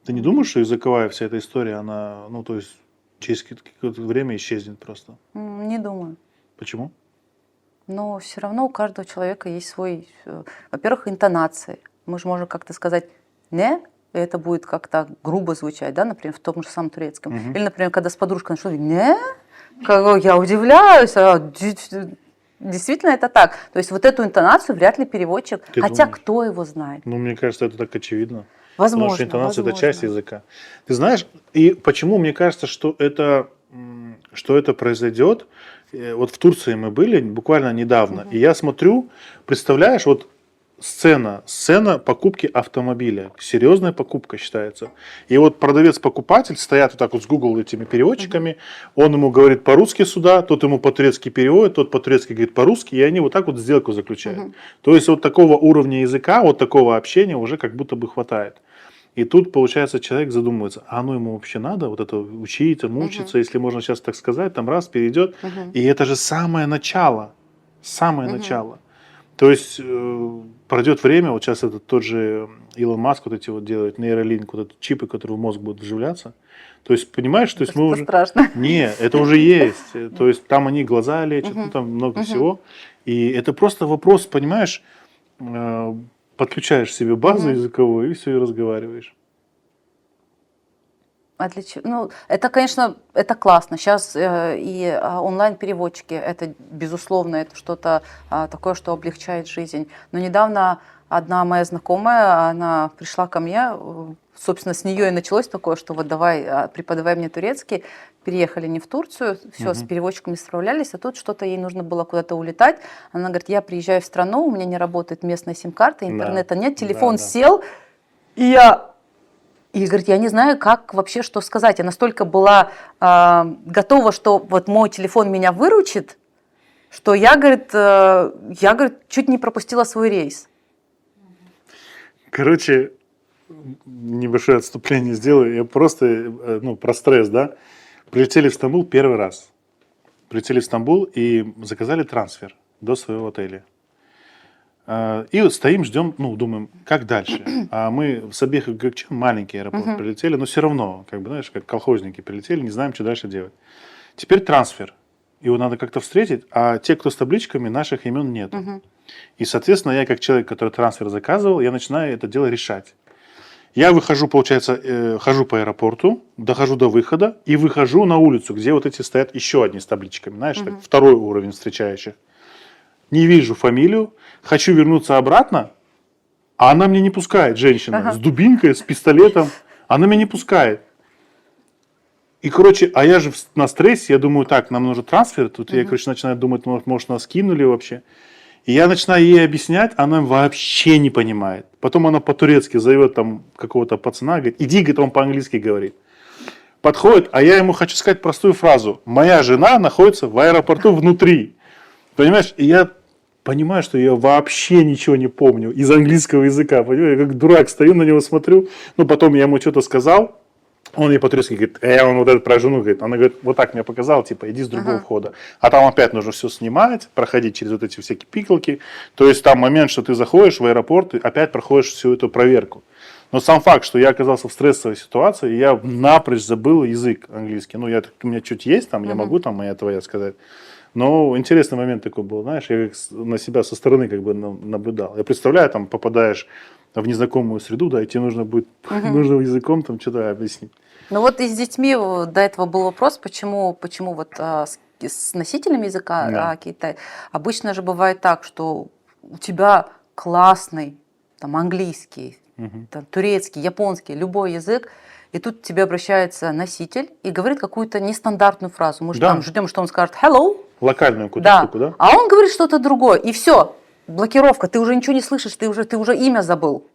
Ты не думаешь, мгм. что языковая вся эта история, она, ну, то есть через какое-то время исчезнет просто? Не думаю. Почему? Но все равно у каждого человека есть свой, во-первых, интонации. Мы же можем как-то сказать «не», и это будет как-то грубо звучать, да, например, в том же самом турецком. Мгм. Или, например, когда с подружкой начну говорить «не», я удивляюсь, действительно это так. То есть вот эту интонацию вряд ли переводчик, Ты хотя думаешь? кто его знает? Ну, мне кажется, это так очевидно. Потому что Возможно, интонация – это часть возможно. языка. Ты знаешь, и почему мне кажется, что это произойдет? Вот в Турции мы были буквально недавно, и Мгм, я смотрю, представляешь, вот сцена покупки автомобиля, серьезная покупка считается. И вот продавец-покупатель стоят вот так вот с Google этими мгм, переводчиками, он ему говорит по-русски сюда, тот ему по-турецки переводит, тот по-турецки говорит по-русски, и они вот так вот сделку заключают. мгм, То есть вот такого уровня языка, вот такого общения уже как будто бы хватает. И тут, получается, человек задумывается, а оно ему вообще надо, вот это учиться, мгм, мучиться, если можно сейчас так сказать, там раз перейдет. мгм, И это же самое начало, самое мгм. начало. То есть пройдет время, вот сейчас этот тот же Илон Маск вот эти вот делает, нейролинк, вот этот чипы, которые в мозг будут вживляться. То есть, понимаешь, то есть мы Это уже... страшно. Не, это уже есть. То есть там они глаза лечат, ну Мгм, там много мгм, всего. И это просто вопрос, понимаешь, э, подключаешь себе базу мгм. языковую и все, и разговариваешь. Ну, это, конечно, это классно. Сейчас онлайн-переводчики, это, безусловно, это что-то такое, что облегчает жизнь. Но недавно одна моя знакомая, она пришла ко мне, собственно, с нее и началось такое, что вот давай, преподавай мне турецкий. Переехали не в Турцию, все, с Мгм. переводчиками справлялись, а тут что-то ей нужно было куда-то улетать. Она говорит, я приезжаю в страну, у меня не работает местная сим-карта, Да, интернета нет, да, телефон да. сел, и и говорит, я не знаю, как вообще что сказать. Я настолько была готова, что вот мой телефон меня выручит, что я, говорит, чуть не пропустила свой рейс. Короче, небольшое отступление сделаю. Я просто, ну, про стресс, да. Прилетели в Стамбул первый раз. Прилетели в Стамбул и заказали трансфер до своего отеля. И вот стоим, ждем, ну, думаем, как дальше. А мы в Сабих и Gökçen, маленький аэропорт, прилетели, но все равно, как бы, знаешь, как колхозники прилетели, не знаем, что дальше делать. Теперь трансфер. Его надо как-то встретить, а те, кто с табличками, наших имен нет. И, соответственно, я как человек, который трансфер заказывал, я начинаю это дело решать. Я выхожу, получается, хожу по аэропорту, дохожу до выхода и выхожу на улицу, где вот эти стоят еще одни с табличками, знаешь, так, второй уровень встречающих. Не вижу фамилию, хочу вернуться обратно, а она меня не пускает, женщина, с дубинкой, с пистолетом, она меня не пускает. И, короче, а я же на стрессе, я думаю, так, нам нужен трансфер, тут я, короче, начинаю думать, может, нас кинули вообще. И я начинаю ей объяснять, она вообще не понимает. Потом она по-турецки зовет там какого-то пацана, говорит, иди, говорит, он по-английски говорит. Подходит, а я ему хочу сказать простую фразу. Моя жена находится в аэропорту внутри. Понимаешь? И я понимаю, что я вообще ничего не помню из английского языка. Понимаешь? Я как дурак стою, на него смотрю. Ну, потом я ему что-то сказал. Он ей по-турецки говорит, он вот это про жену говорит. Она говорит, вот так мне показал, типа, иди с другого входа. А там опять нужно все снимать, проходить через вот эти всякие пикалки. То есть там момент, что ты заходишь в аэропорт и опять проходишь всю эту проверку. Но сам факт, что я оказался в стрессовой ситуации, я напрочь забыл язык английский. Ну, у меня чуть есть там, я могу там моя твоя сказать. Но интересный момент такой был, знаешь, я на себя со стороны как бы наблюдал. Я представляю, там попадаешь в незнакомую среду, да, и тебе нужно будет нужным языком там что-то объяснить. Ну вот и с детьми до этого был вопрос, почему вот с носителями языка Китай. Обычно же бывает так, что у тебя классный там английский, там, турецкий, японский, любой язык, и тут к тебе обращается носитель и говорит какую-то нестандартную фразу. Мы же там ждем, что он скажет hello. Локальную какую-то штуку, да? А он говорит что-то другое, и все, блокировка, ты уже ничего не слышишь, ты уже имя забыл.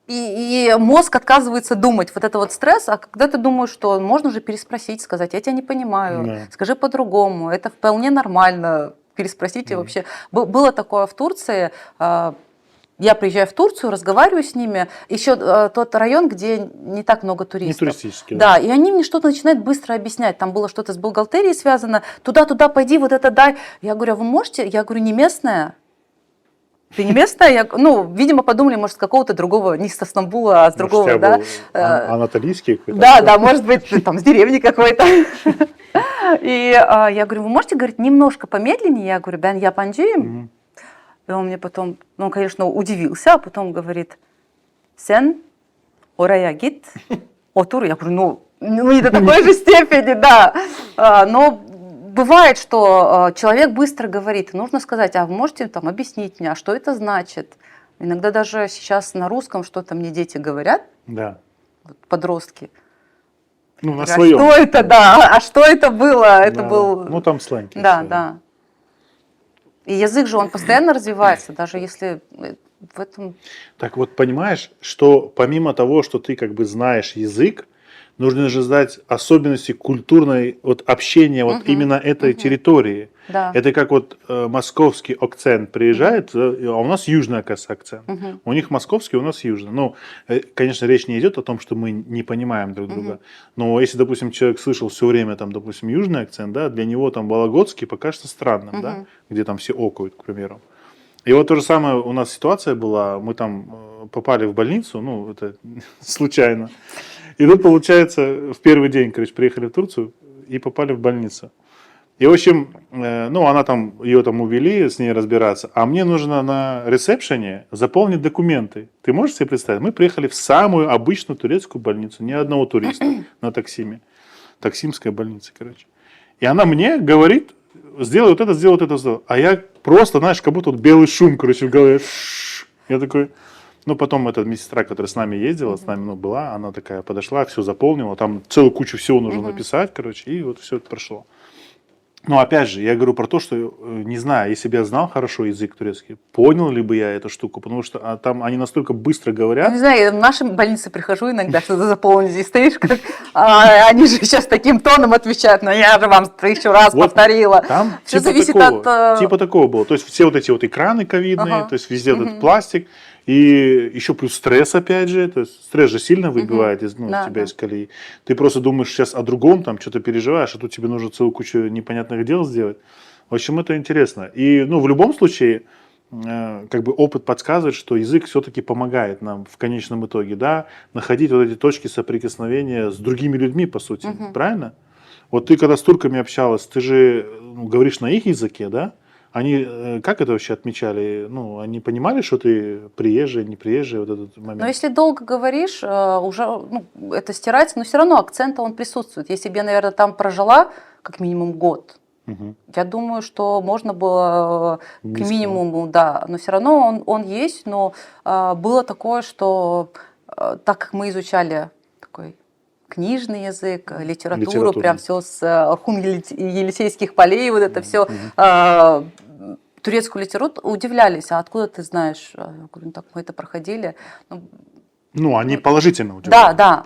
И мозг отказывается думать, вот это вот стресс, а когда ты думаешь, что можно же переспросить, сказать, я тебя не понимаю, скажи по-другому, это вполне нормально, переспросите вообще. Было такое в Турции, я приезжаю в Турцию, разговариваю с ними, еще тот район, где не так много туристов. Не туристический. Да, и они мне что-то начинают быстро объяснять, там было что-то с бухгалтерией связано, туда пойди, вот это дай. Я говорю, а вы можете? Я говорю, не местная. Ты не местная? Видимо, подумали, может, с какого-то другого, не со Стамбула, а с другого, да? Анатолийский какой-то? Да, может быть, там с деревни какой-то. И я говорю, вы можете говорить немножко помедленнее? Я говорю, бен япончи. И он мне потом, он, конечно, удивился, а потом говорит, сен орая гит, отур. Я говорю, не до такой же степени, да. Но бывает, что человек быстро говорит, нужно сказать, а вы можете там объяснить мне, а что это значит? Иногда даже сейчас на русском что-то мне дети говорят, подростки. Ну, на своем. Что это, да, а что это было? Это был... Ну, там сленг. Да. И язык же, он постоянно развивается, даже если в этом... Так вот, понимаешь, что помимо того, что ты как бы знаешь язык, нужно же знать особенности культурной общения вот именно этой территории. Да. Это как вот московский акцент приезжает, а у нас южный акцент. У них московский, у нас южный. Ну, конечно, речь не идет о том, что мы не понимаем друг друга. Но если, допустим, человек слышал все время, там, допустим, южный акцент, да, для него там вологодский покажется странным, да, где там все окают, к примеру. И вот то же самое у нас ситуация была, мы там попали в больницу, ну, это случайно. И тут, получается, в первый день, короче, приехали в Турцию и попали в больницу. И, в общем, она там, ее там увели, с ней разбираться, а мне нужно на ресепшене заполнить документы. Ты можешь себе представить? Мы приехали в самую обычную турецкую больницу, ни одного туриста на Таксиме. Таксимская больница, короче. И она мне говорит, сделай вот это, сделай вот это, сделай. А я просто, знаешь, как будто вот белый шум, короче, в голове. Я такой... потом эта медсестра, которая с нами ездила, с нами была, она такая подошла, все заполнила, там целую кучу всего нужно написать, короче, и вот все это прошло. Но опять же, я говорю про то, что не знаю, если бы я знал хорошо язык турецкий, понял ли бы я эту штуку, потому что там они настолько быстро говорят. Не знаю, я в нашей больнице прихожу иногда, что-то заполнить, и стоишь, как они же сейчас таким тоном отвечают, но я же вам 1000 раз повторила. Там все зависит от... Типа такого было, то есть все вот эти вот экраны ковидные, то есть везде этот пластик. И еще плюс стресс, опять же. То есть стресс же сильно выбивает из, Да, тебя да. из колеи. Ты просто думаешь сейчас о другом, там что-то переживаешь, а тут тебе нужно целую кучу непонятных дел сделать. В общем, это интересно. И, в любом случае, как бы опыт подсказывает, что язык все-таки помогает нам в конечном итоге, да, находить вот эти точки соприкосновения с другими людьми, по сути. Правильно? Вот ты когда с турками общалась, ты же говоришь на их языке, да? Они как это вообще отмечали? Они понимали, что ты приезжий, не приезжий, вот этот Но момент? если долго говоришь, уже это стирать, но все равно акцент он присутствует. Если бы я, наверное, там прожила как минимум год, Мгм. я думаю, что можно было к Близко, да? минимуму, да, но все равно он есть, но было такое, что так как мы изучали такой книжный язык, литературу, прям Литературный. все с Елисейских полей, вот это все, турецкую литературу, удивлялись, а откуда ты знаешь? Я говорю, так мы это проходили. Они положительно Да, удивляют. да.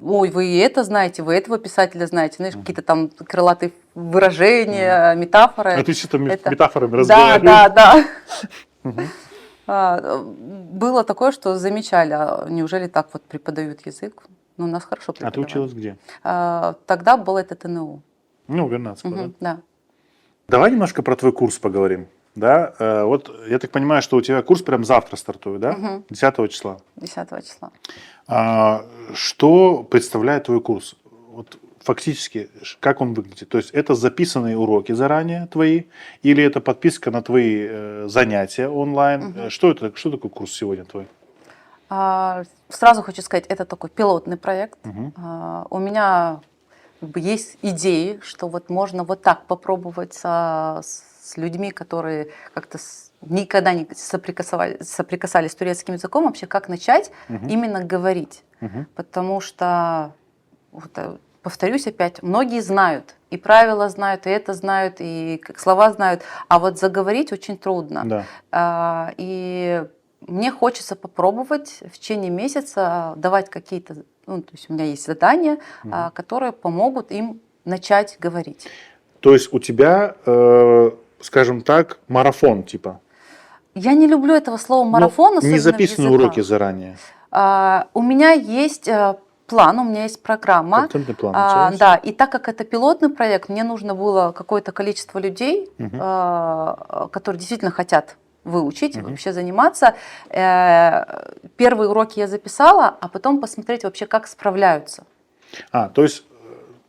Ой, вы и это знаете, вы этого писателя знаете, знаешь, какие-то там крылатые выражения, метафоры. А ты что-то Это- метафорами Да, разговариваешь? да, да. Мгм. Было такое, что замечали, неужели так вот преподают язык? Ну, у нас хорошо А ты преподавали. училась где? Тогда был это ТНУ. В Вернадского, да? Да. Давай немножко про твой курс поговорим. Да, вот я так понимаю, что у тебя курс прям завтра стартует, да? 10 числа. 10 числа. Что представляет твой курс? Вот фактически, как он выглядит? То есть это записанные уроки заранее твои, или это подписка на твои занятия онлайн? Что такое курс сегодня твой? Сразу хочу сказать, это такой пилотный проект. Мгм. У меня как бы есть идеи, что вот можно вот так попробовать с людьми, которые как-то никогда не соприкасались с турецким языком, вообще как начать именно говорить. Мгм. Потому что, повторюсь опять, многие знают, и правила знают, и это знают, и слова знают, а вот заговорить очень трудно. Да. И мне хочется попробовать в течение месяца давать какие-то, то есть у меня есть задания, которые помогут им начать говорить. То есть у тебя, скажем так, марафон типа? Я не люблю этого слова марафон, особенно Не в записанные языках. уроки заранее. У меня есть план, у меня есть программа. Контентный план у тебя есть? Да, и так как это пилотный проект, мне нужно было какое-то количество людей, которые действительно хотят выучить, вообще заниматься. Первые уроки я записала, а потом посмотреть вообще, как справляются. То есть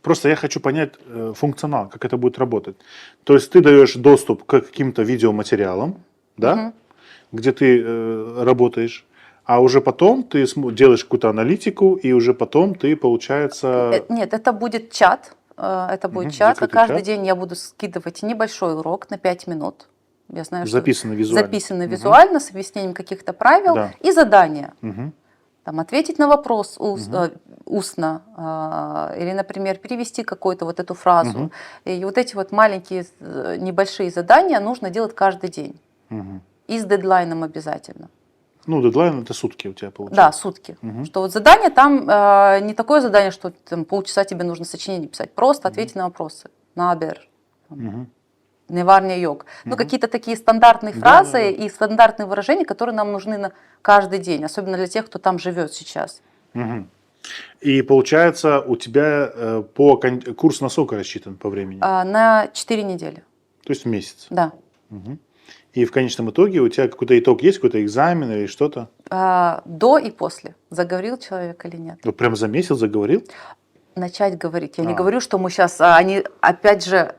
просто я хочу понять функционал, как это будет работать. То есть ты даешь доступ к каким-то видеоматериалам, да, где ты работаешь, а уже потом ты делаешь какую-то аналитику, и уже потом ты, получается... Нет, это будет чат. Это будет чат, и закрытый каждый чат. день я буду скидывать небольшой урок на 5 минут. Я знаю, Записанный что визуально. записано визуально, с объяснением каких-то правил Да. и задания. Мгм. Там, ответить на вопрос устно, или, например, перевести какую-то вот эту фразу. И вот эти вот маленькие небольшие задания нужно делать каждый день. Мгм. И с дедлайном обязательно. Дедлайн это сутки у тебя получается. Да, сутки. Что вот задание там не такое задание, что там, полчаса тебе нужно сочинение писать. Просто ответить на вопросы. Набер. Неварня йог. Какие-то такие стандартные фразы и стандартные выражения, которые нам нужны на каждый день, особенно для тех, кто там живет сейчас. Мгм. И получается, у тебя курс на сколько рассчитан по времени? На 4 недели. То есть в месяц. Да. И в конечном итоге у тебя какой-то итог есть, какой-то экзамен или что-то? До и после. Заговорил человек или нет? Вот прям за месяц заговорил? Начать говорить. Я не говорю, что мы сейчас, они опять же,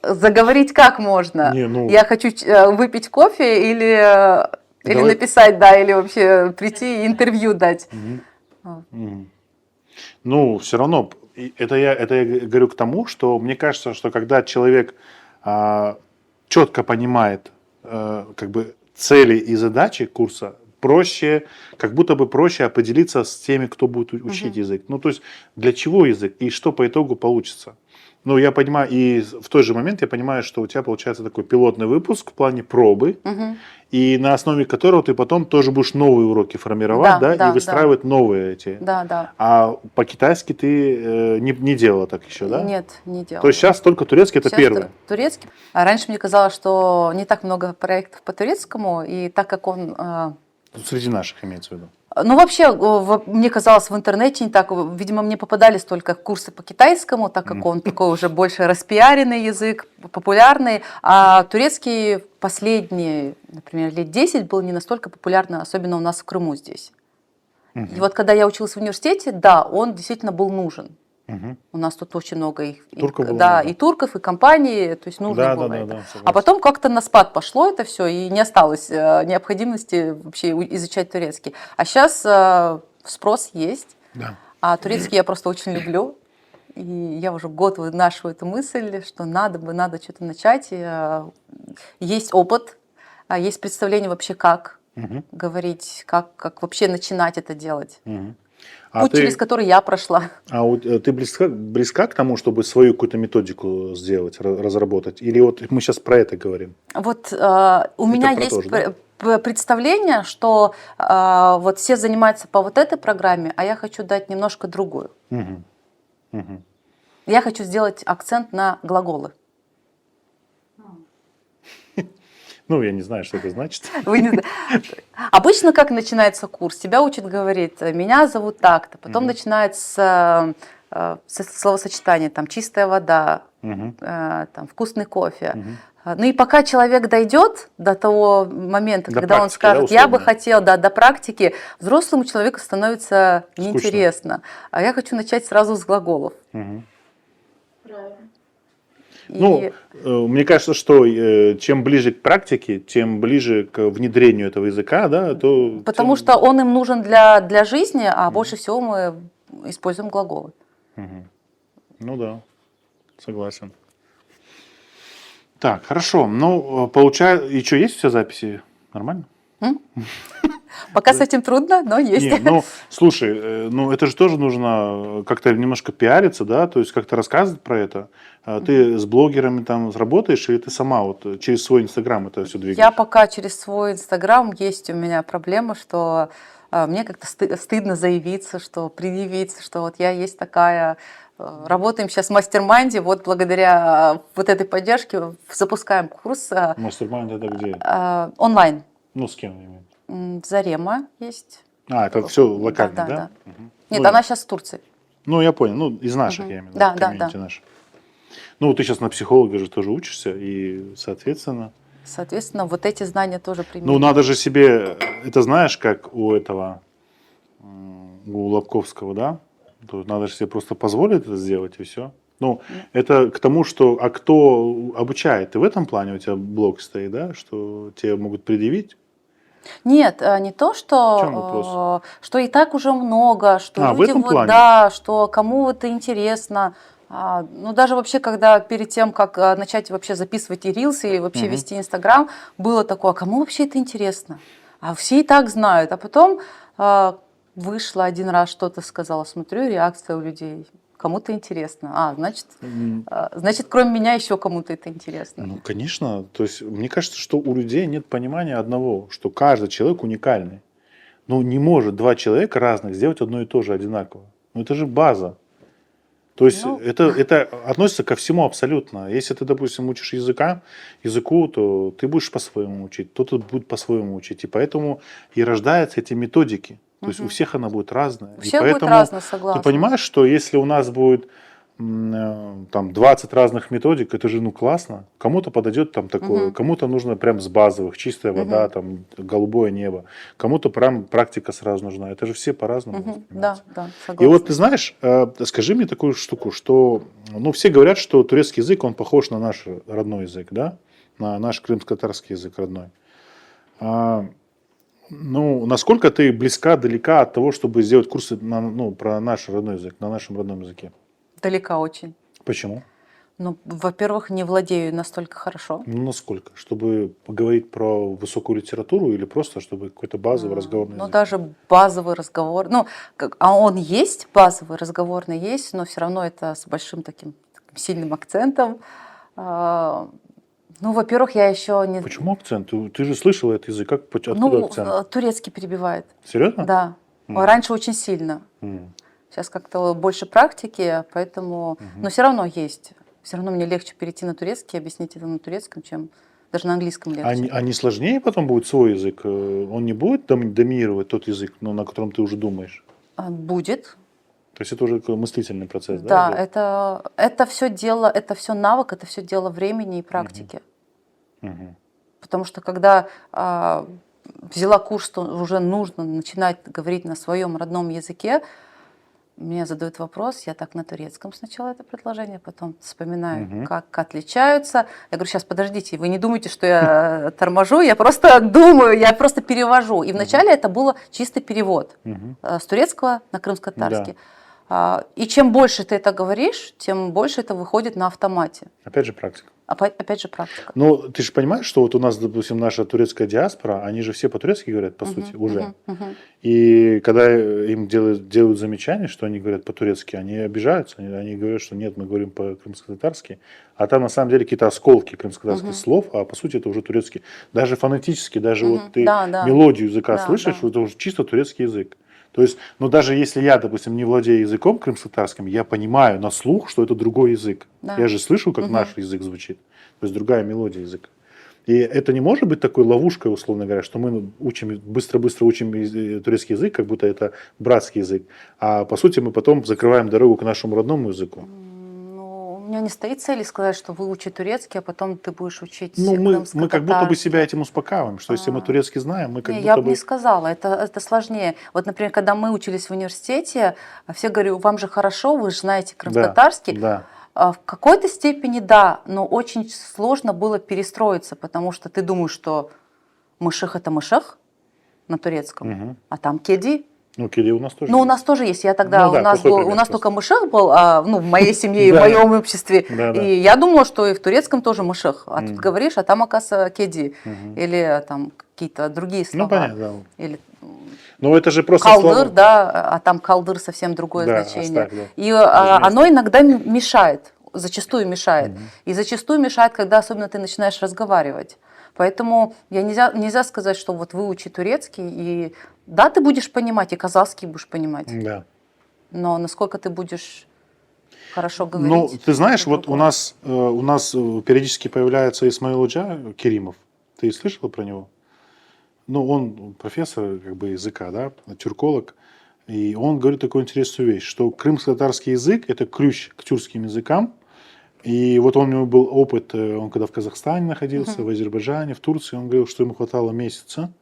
заговорить как можно? Я хочу выпить кофе или написать, да, или вообще прийти и интервью дать. Все равно, это я говорю к тому, что мне кажется, что когда человек четко понимает как бы цели и задачи курса, как будто бы проще определиться с теми, кто будет учить язык. То есть для чего язык и что по итогу получится. Я понимаю, и в тот же момент я понимаю, что у тебя получается такой пилотный выпуск в плане пробы, и на основе которого ты потом тоже будешь новые уроки формировать, да, Да, и выстраивать новые эти. да, да. А по-китайски ты не делала так еще, да? Нет, не То есть делала. сейчас только турецкий это Сейчас первое. турецкий. А раньше мне казалось, что не так много проектов по турецкому, и так как он... Среди наших имеется в виду. Ну, вообще, мне казалось, в интернете не так. Видимо, мне попадались только курсы по китайскому, так как он такой уже больше распиаренный язык, популярный. А турецкий последние, например, лет 10 был не настолько популярный, особенно у нас в Крыму здесь. И вот когда я училась в университете, да, он действительно был нужен. У нас тут очень много их, Турков было да, много. и турков, и компаний, то есть нужно Да, было да, это. да, согласен. А потом как-то на спад пошло это все, и не осталось необходимости вообще изучать турецкий. А сейчас спрос есть, Да. а турецкий я просто очень люблю. И я уже год вынашиваю эту мысль, что надо что-то начать. И, есть опыт, есть представление вообще, как говорить, как вообще начинать это делать. Путь, через который я прошла. Ты близка к тому, чтобы свою какую-то методику сделать, разработать? Или вот мы сейчас про это говорим? Вот у меня про есть то же, представление, что вот все занимаются по вот этой программе, а я хочу дать немножко другую. Я хочу сделать акцент на глаголы. Ну, я не знаю, что это значит. Вы не знаете. Обычно как начинается курс? Тебя учат говорить, меня зовут так-то. Потом начинается словосочетание, там, чистая вода, там, вкусный кофе. Ну и пока человек дойдет до того момента, До когда он практики, скажет, да, я бы условно? хотел, да, до практики, взрослому человеку становится неинтересно. А я хочу начать сразу с глаголов. Правильно. Ну, мне кажется, что чем ближе к практике, тем ближе к внедрению этого языка, да, то... Потому что он им нужен для жизни, а больше всего мы используем глаголы. Ну да, согласен. Так, хорошо. Ну, получается, и что, есть все записи? Нормально? Пока с этим трудно, но есть. Не, ну, слушай, ну это же тоже нужно как-то немножко пиариться, да, то есть как-то рассказывать про это. Ты с блогерами там работаешь, или ты сама вот через свой Инстаграм это все двигаешь? Я пока через свой Инстаграм, есть у меня проблема, что мне как-то стыдно заявиться, что предъявиться, что вот я есть такая. Работаем сейчас в мастер-майнде, вот благодаря вот этой поддержке запускаем курс Мастер-майнд это где? онлайн. Ну, с кем именно? Зарема есть. Это все локально, да? Да. Мгм. Нет, Ну, она сейчас в Турции. Ну, я понял. Ну, из наших, я имею в виду, Да, комьюнити наших. Ну, ты сейчас на психолога же тоже учишься, и, соответственно... Соответственно, вот эти знания тоже Ну, применяем. надо же себе... Это знаешь, как у этого... У Лобковского, да? То есть надо же себе просто позволить это сделать, и все. Ну, это к тому, что... А кто обучает? И в этом плане у тебя блок стоит, да? Что тебе могут предъявить? Нет, не то, В чем вопрос? что и так уже много, что В люди этом вот плане? да, что кому это интересно. Ну, даже вообще, когда перед тем, как начать вообще записывать и рилсы, и вообще вести Инстаграм, было такое, а кому вообще это интересно? А все и так знают. А потом вышла один раз, что-то сказала, смотрю, реакция у людей. Кому-то интересно. Значит, кроме меня еще кому-то это интересно. Ну, конечно. То есть, мне кажется, что у людей нет понимания одного, что каждый человек уникальный. Ну, не может два человека разных сделать одно и то же одинаково. Ну, это же база. То есть, это относится ко всему абсолютно. Если ты, допустим, учишь языку, то ты будешь по-своему учить, кто-то будет по-своему учить. И поэтому и рождаются эти методики. То есть, у всех она будет разная. У всех и будет поэтому разное, согласна. ты понимаешь, что если у нас будет там 20 разных методик, это же ну классно. Кому-то подойдет там такое, кому-то нужно прям с базовых, чистая вода, там голубое небо, кому-то прям практика сразу нужна. Это же все по-разному. Да, согласна. И вот ты знаешь, скажи мне такую штуку, что ну все говорят, что турецкий язык, он похож на наш родной язык, да, на наш крымско-татарский язык родной. Ну, насколько ты близка, далека от того, чтобы сделать курсы про наш родной язык, на нашем родном языке? Далека очень. Почему? Ну, во-первых, не владею настолько хорошо. Ну, насколько? Чтобы поговорить про высокую литературу или просто, чтобы какой-то базовый разговорный Ну, язык? даже базовый разговор. Ну, он есть, базовый разговорный есть, но все равно это с большим таким сильным акцентом. Ну, во-первых, я еще не... Почему акцент? Ты же слышала этот язык, откуда Ну, акцент? турецкий перебивает. Серьезно? Да. Раньше очень сильно. Сейчас как-то больше практики, поэтому... Но все равно есть. Все равно мне легче перейти на турецкий, объяснить это на турецком, чем даже на английском легче. А не сложнее потом будет свой язык? Он не будет доминировать тот язык, ну, на котором ты уже думаешь? Будет. То есть это уже такой мыслительный процесс, да? Да, идет? это все дело, это все навык, это все дело времени и практики. Мгм. Потому что когда взяла курс, что уже нужно начинать говорить на своем родном языке, мне задают вопрос, я так на турецком сначала это предложение, потом вспоминаю, как отличаются. Я говорю, сейчас подождите, вы не думайте, что я торможу, я просто думаю, я просто перевожу. И вначале это было чисто перевод с турецкого на крымско-татарский. И чем больше ты это говоришь, тем больше это выходит на автомате. Опять же практика. Опять же практика. Ну, ты же понимаешь, что вот у нас, допустим, наша турецкая диаспора, они же все по-турецки говорят, по сути, уже. И когда им делают замечания, что они говорят по-турецки, они обижаются, они говорят, что нет, мы говорим по-крымско-татарски, а там на самом деле какие-то осколки крымско-татарских слов, а по сути это уже турецкий. Даже фонетически, даже вот ты мелодию языка слышишь, это уже чисто турецкий язык. То есть, ну даже если я, допустим, не владею языком крымско-татарским, я понимаю на слух, что это другой язык. Да. Я же слышу, как наш язык звучит. То есть другая мелодия языка. И это не может быть такой ловушкой, условно говоря, что мы учим, быстро-быстро учим турецкий язык, как будто это братский язык. А по сути мы потом закрываем дорогу к нашему родному языку. Ну, у меня не стоит цели сказать, что выучи турецкий, а потом ты будешь учить Ну, мы как будто бы себя этим успокаиваем, что если мы турецкий знаем, мы как будто я бы... бы не сказала, это сложнее. Вот, например, когда мы учились в университете, все говорю, вам же хорошо, вы же знаете крымско-татарский. Да. В какой-то степени да, но очень сложно было перестроиться, потому что ты думаешь, что мыших это мыших на турецком, а там кеди. Ну, кеди у нас тоже Ну, у есть. нас тоже есть. Я тогда, Ну, да, у нас плохой пример только мыших был, ну, в моей семье и в моем обществе. И я думала, что и в турецком тоже мыших. А тут говоришь, а там, оказывается, кеди. Или там какие-то другие слова. Ну, понятно, да. Или Но это же просто калдыр, слова. да, а там калдыр совсем другое значение. Оставь, да. И оно иногда мешает, зачастую мешает. И зачастую мешает, когда особенно ты начинаешь разговаривать. Поэтому нельзя сказать, что вот выучи турецкий, и да, ты будешь понимать, и казахский будешь понимать. Да. Но насколько ты будешь хорошо говорить. Ну, ты знаешь, вот у нас периодически появляется Исмаил Уджа Керимов. Ты слышала про него? Ну, он профессор как бы языка, да, тюрколог. И он говорит такую интересную вещь, что крымско-татарский язык – это ключ к тюркским языкам. И вот у него был опыт, он когда в Казахстане находился, в Азербайджане, в Турции, он говорил, что ему хватало месяца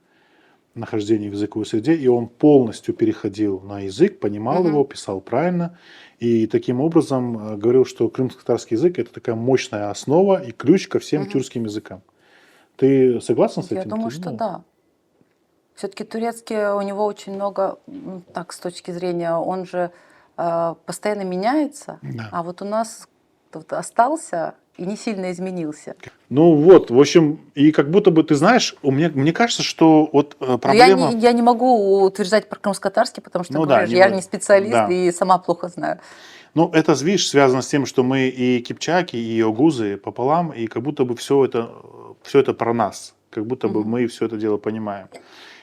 нахождения в языковой среде, и он полностью переходил на язык, понимал его, писал правильно. И таким образом говорил, что крымско-татарский язык – это такая мощная основа и ключ ко всем тюркским языкам. Ты согласна с этим? Я думаю, что да. Все-таки турецкий у него очень много, так, с точки зрения, он же постоянно меняется, а вот у нас тут остался и не сильно изменился. Ну вот, в общем, и как будто бы, ты знаешь, мне кажется, что вот проблема... Я не могу утверждать про крымско-татарский, потому что, говоришь, я не специалист и сама плохо знаю. Ну, это, видишь, связано с тем, что мы и кипчаки, и огузы пополам, и как будто бы все это про нас, как будто бы мы все это дело понимаем.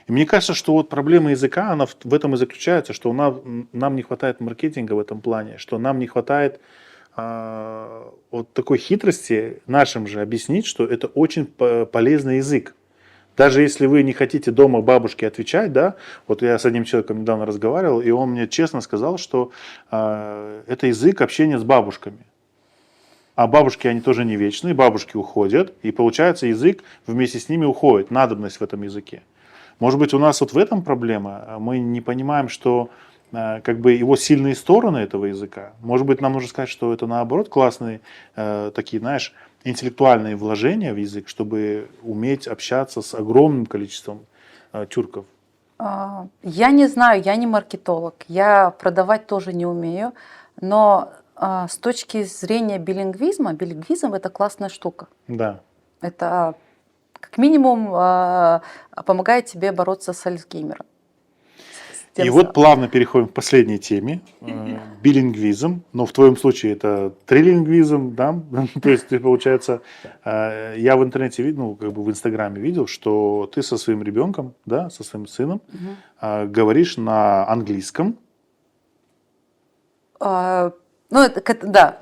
И мне кажется, что вот проблема языка, она в этом и заключается, что нам не хватает маркетинга в этом плане, что нам не хватает вот такой хитрости нашим же объяснить, что это очень полезный язык. Даже если вы не хотите дома бабушке отвечать, да, вот я с одним человеком недавно разговаривал, и он мне честно сказал, что это язык общения с бабушками. А бабушки, они тоже не вечные, бабушки уходят, и получается язык вместе с ними уходит, надобность в этом языке. Может быть, у нас вот в этом проблема, мы не понимаем, что как бы его сильные стороны этого языка. Может быть, нам нужно сказать, что это наоборот классные такие, знаешь, интеллектуальные вложения в язык, чтобы уметь общаться с огромным количеством тюрков. Я не знаю, я не маркетолог, я продавать тоже не умею, но с точки зрения билингвизм это классная штука. Да. Это как минимум помогает тебе бороться с Альцгеймером. И тем вот самым. плавно переходим к последней теме. Билингвизм. Но в твоем случае это трилингвизм, да? То есть, получается, я в интернете видел, ну, как бы в Инстаграме видел, что ты со своим ребенком, да, со своим сыном говоришь на английском. Ну, да,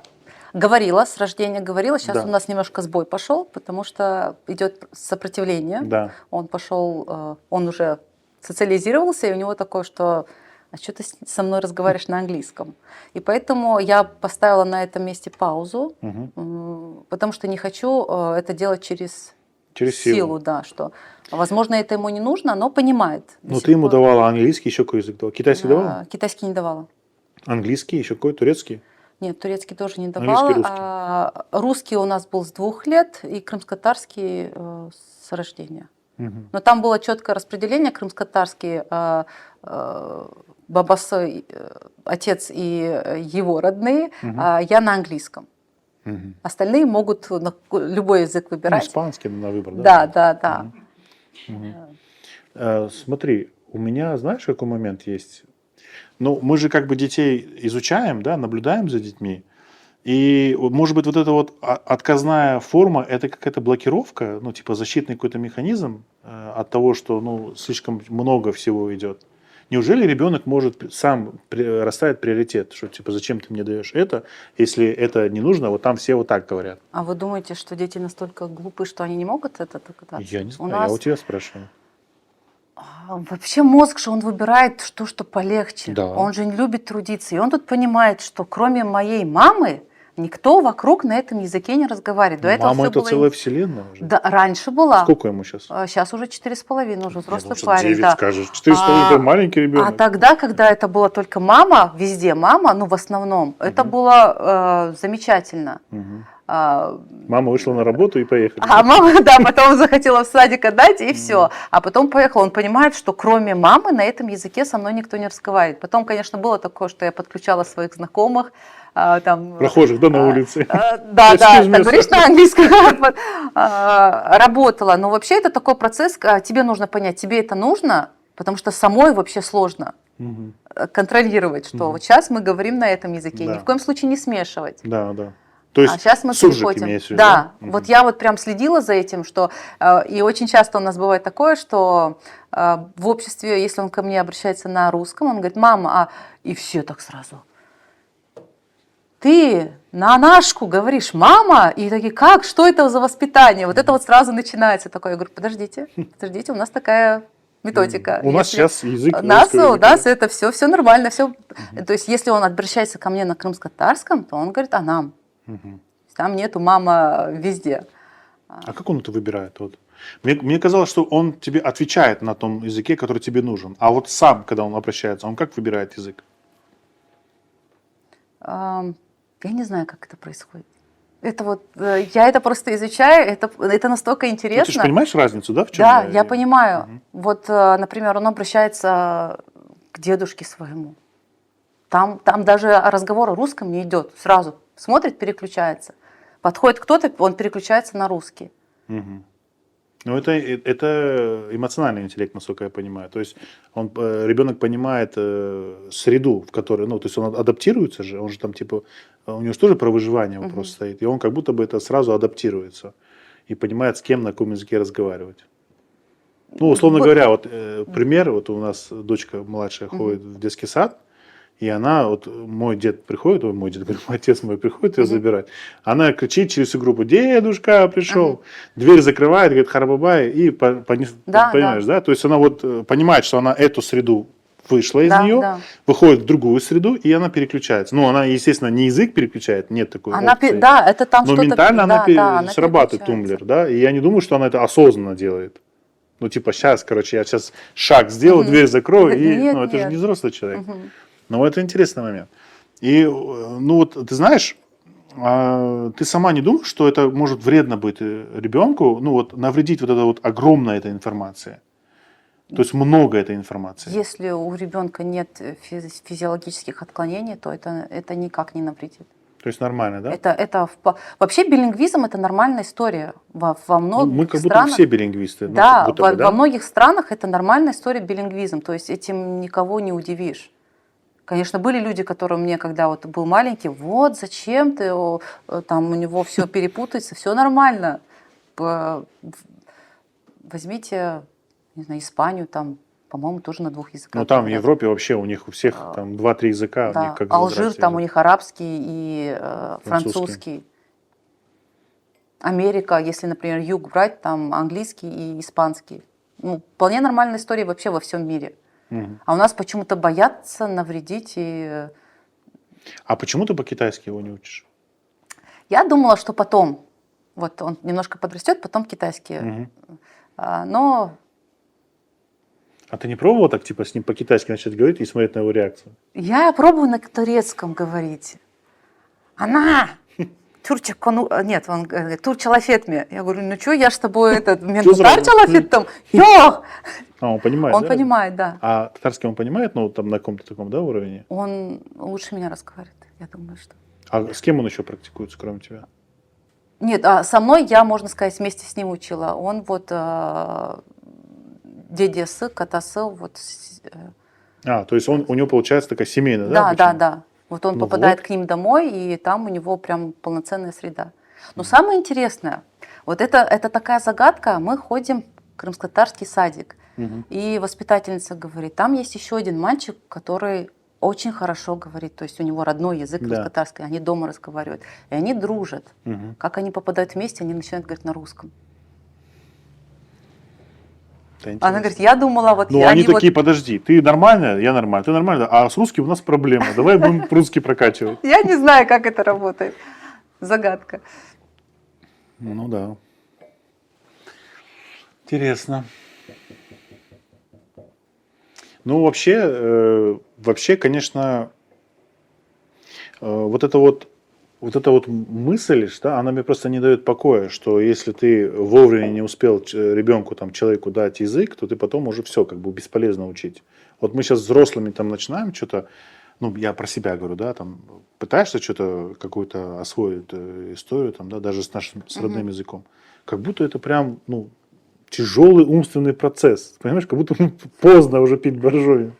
говорила, с рождения говорила. Сейчас Да. у нас немножко сбой пошел, потому что идет сопротивление. Да. Он пошел, он уже социализировался, и у него такое, что а что ты со мной разговариваешь на английском? И поэтому я поставила на этом месте паузу, потому что не хочу это делать через силу, да, что, возможно, это ему не нужно, но понимает. Ну, ты ему давала английский, еще какой язык давала? Китайский давала? Китайский не давала. Английский, еще какой? Турецкий? Нет, турецкий тоже не Английский, давала. русский. Русский у нас был с 2 лет и крымско-татарский с рождения. Но там было четкое распределение: крымско-татарский бабасы, отец и его родные, а я на английском. Остальные могут любой язык Ну, выбирать. испанский на выбор, да? Да. Смотри, у меня, знаешь, какой момент есть? Ну, мы же как бы детей изучаем, да, наблюдаем за детьми. И, может быть, вот эта вот отказная форма, это какая-то блокировка, ну, типа защитный какой-то механизм от того, что, ну, слишком много всего идет. Неужели ребенок может сам расставить приоритет, что, типа, зачем ты мне даешь это, если это не нужно, вот там все вот так говорят. А вы думаете, что дети настолько глупы, что они не могут это догадаться? Я не знаю, я у тебя спрашиваю. Вообще мозг же он выбирает что полегче. Да. Он же не любит трудиться. И он тут понимает, что кроме моей мамы никто вокруг на этом языке не разговаривает. До этого Мама всё это было... целая вселенная уже. Да, раньше была. Сколько ему сейчас? Сейчас уже 4,5, уже взрослый Я думал, что парень. 9 Да. скажешь. 4,5 это маленький ребенок. А тогда, когда это была только мама, везде мама, ну в основном, это было замечательно. Мама вышла на работу и поехали. А мама, да, потом захотела в садик отдать, и все. А потом поехал. Он понимает, что кроме мамы на этом языке со мной никто не разговаривает. Потом, конечно, было такое, что я подключала своих знакомых. Там, Прохожих, да, на улице. Да, Excuse me, так говоришь на английском. Работала. Но вообще это такой процесс, тебе нужно понять, тебе это нужно, потому что самой вообще сложно контролировать, что вот сейчас мы говорим на этом языке. Ни в коем случае не смешивать. Да. То есть сейчас мы суржик переходим. имеется в виду, Да, вот я вот прям следила за этим, что и очень часто у нас бывает такое, что в обществе, если он ко мне обращается на русском, он говорит: мама, и все так сразу. Ты на нашку говоришь мама, и такие: как, что это за воспитание? Вот это вот сразу начинается такое. Я говорю: подождите, у нас такая методика. У нас сейчас язык. У нас это все нормально, все. То есть если он обращается ко мне на крымско-татарском, то он говорит о нам. Там нету мама везде. А как он это выбирает? Вот. Мне казалось, что он тебе отвечает на том языке, который тебе нужен. А вот сам, когда он обращается, он как выбирает язык? Я не знаю, как это происходит. Это вот, я это просто изучаю, это настолько интересно. Ну, ты же понимаешь разницу, да, в чем? Да, я понимаю. Вот, например, он обращается к дедушке своему. Там даже разговор о русском не идет. Сразу смотрит, переключается. Подходит кто-то, он переключается на русский. Ну, это эмоциональный интеллект, насколько я понимаю. То есть ребенок понимает среду, в которой, ну, то есть он адаптируется же, он же там типа, у него же тоже про выживание вопрос стоит, и он как будто бы это сразу адаптируется и понимает, с кем на каком языке разговаривать. Ну, условно говоря, вот пример, вот у нас дочка младшая ходит в детский сад, и она, вот мой дед приходит, мой отец мой приходит ее забирать, она кричит через всю группу: дедушка пришел, дверь закрывает, говорит харабабай, и понимаешь, да? То есть она вот понимает, что она эту среду вышла из нее, выходит в другую среду, и она переключается. Ну, она, естественно, не язык переключает, нет такой опции. Да, это там но что-то... ментально она срабатывает тумблер, да, и я не думаю, что она это осознанно делает. Ну, типа, сейчас, короче, я сейчас шаг сделаю, дверь закрою, и Нет, ну, это же нет. не взрослый человек. Но это интересный момент. И, ну вот, ты знаешь, ты сама не думаешь, что это может вредно быть ребенку, ну вот, навредить вот эта вот огромная эта информация? То есть много этой информации. Если у ребенка нет физиологических отклонений, то это никак не навредит. То есть нормально, да? Вообще билингвизм это нормальная история во Ну, многих мы как будто странах. все билингвисты. Ну, Да, как будто бы, да? во многих странах это нормальная история билингвизм, то есть этим никого не удивишь. Конечно, были люди, которые мне, когда вот был маленький, вот зачем ты, там у него все перепутается, все нормально. Возьмите, не знаю, Испанию, там, по-моему, тоже на 2 языках Ну, там в говорят. Европе вообще у них у всех там 2-3 языка, у них Да, как Алжир, задрать там у язык. них арабский и Французский. французский. Америка, если, например, юг брать, там английский и испанский. Ну, вполне нормальная история вообще во всем мире. Мгм. А у нас почему-то боятся навредить. И А почему ты по-китайски его не учишь? я думала, что потом, вот он немножко подрастет, потом китайский. Мгм. Но А ты не пробовал так, типа, с ним по-китайски начать говорить и смотреть на его реакцию? я пробую на турецком говорить. Она! Турча кону... Нет, он говорит, турча лафетме. Я говорю, ну что, я ж с тобой этот, ментутарча лафеттом? Йо! А, он понимает, Он да? понимает, да. А татарский он понимает, ну, там на каком-то таком, да, уровне? Он лучше меня разговаривает, я думаю, что. А с кем он еще практикуется, кроме тебя? Нет, со мной я, можно сказать, вместе с ним учила. Он вот дедесы, катасы, вот. То есть у него получается такая семейная, да? Да, да, обучение? да. Вот он Ну попадает вот. к ним домой, и там у него прям полноценная среда. Но самое интересное, вот это такая загадка, мы ходим в крымско-татарский садик, Мгм. и воспитательница говорит, там есть еще один мальчик, который очень хорошо говорит, то есть у него родной язык Да. крымско-татарский, они дома разговаривают, и они дружат. Мгм. Как они попадают вместе, они начинают говорить на русском. Это интересно. Она говорит, я думала, вот Ну, я- они вот- такие, подожди, ты нормальная, я нормальная, ты нормальная, а с русским у нас проблема, давай будем русский прокачивать. Я не знаю, как это работает. Загадка. Ну да. Интересно. Ну, вообще, конечно, вот эта вот мысль, да, она мне просто не дает покоя, что если ты вовремя не успел ребенку, там, человеку дать язык, то ты потом уже все, как бы бесполезно учить. Вот мы сейчас взрослыми там начинаем что-то, ну, я про себя говорю, да, там, пытаешься что-то, какую-то освоить историю, там, да, даже с нашим, с родным языком, как будто это прям, ну, тяжелый умственный процесс, понимаешь, как будто поздно уже пить боржоми.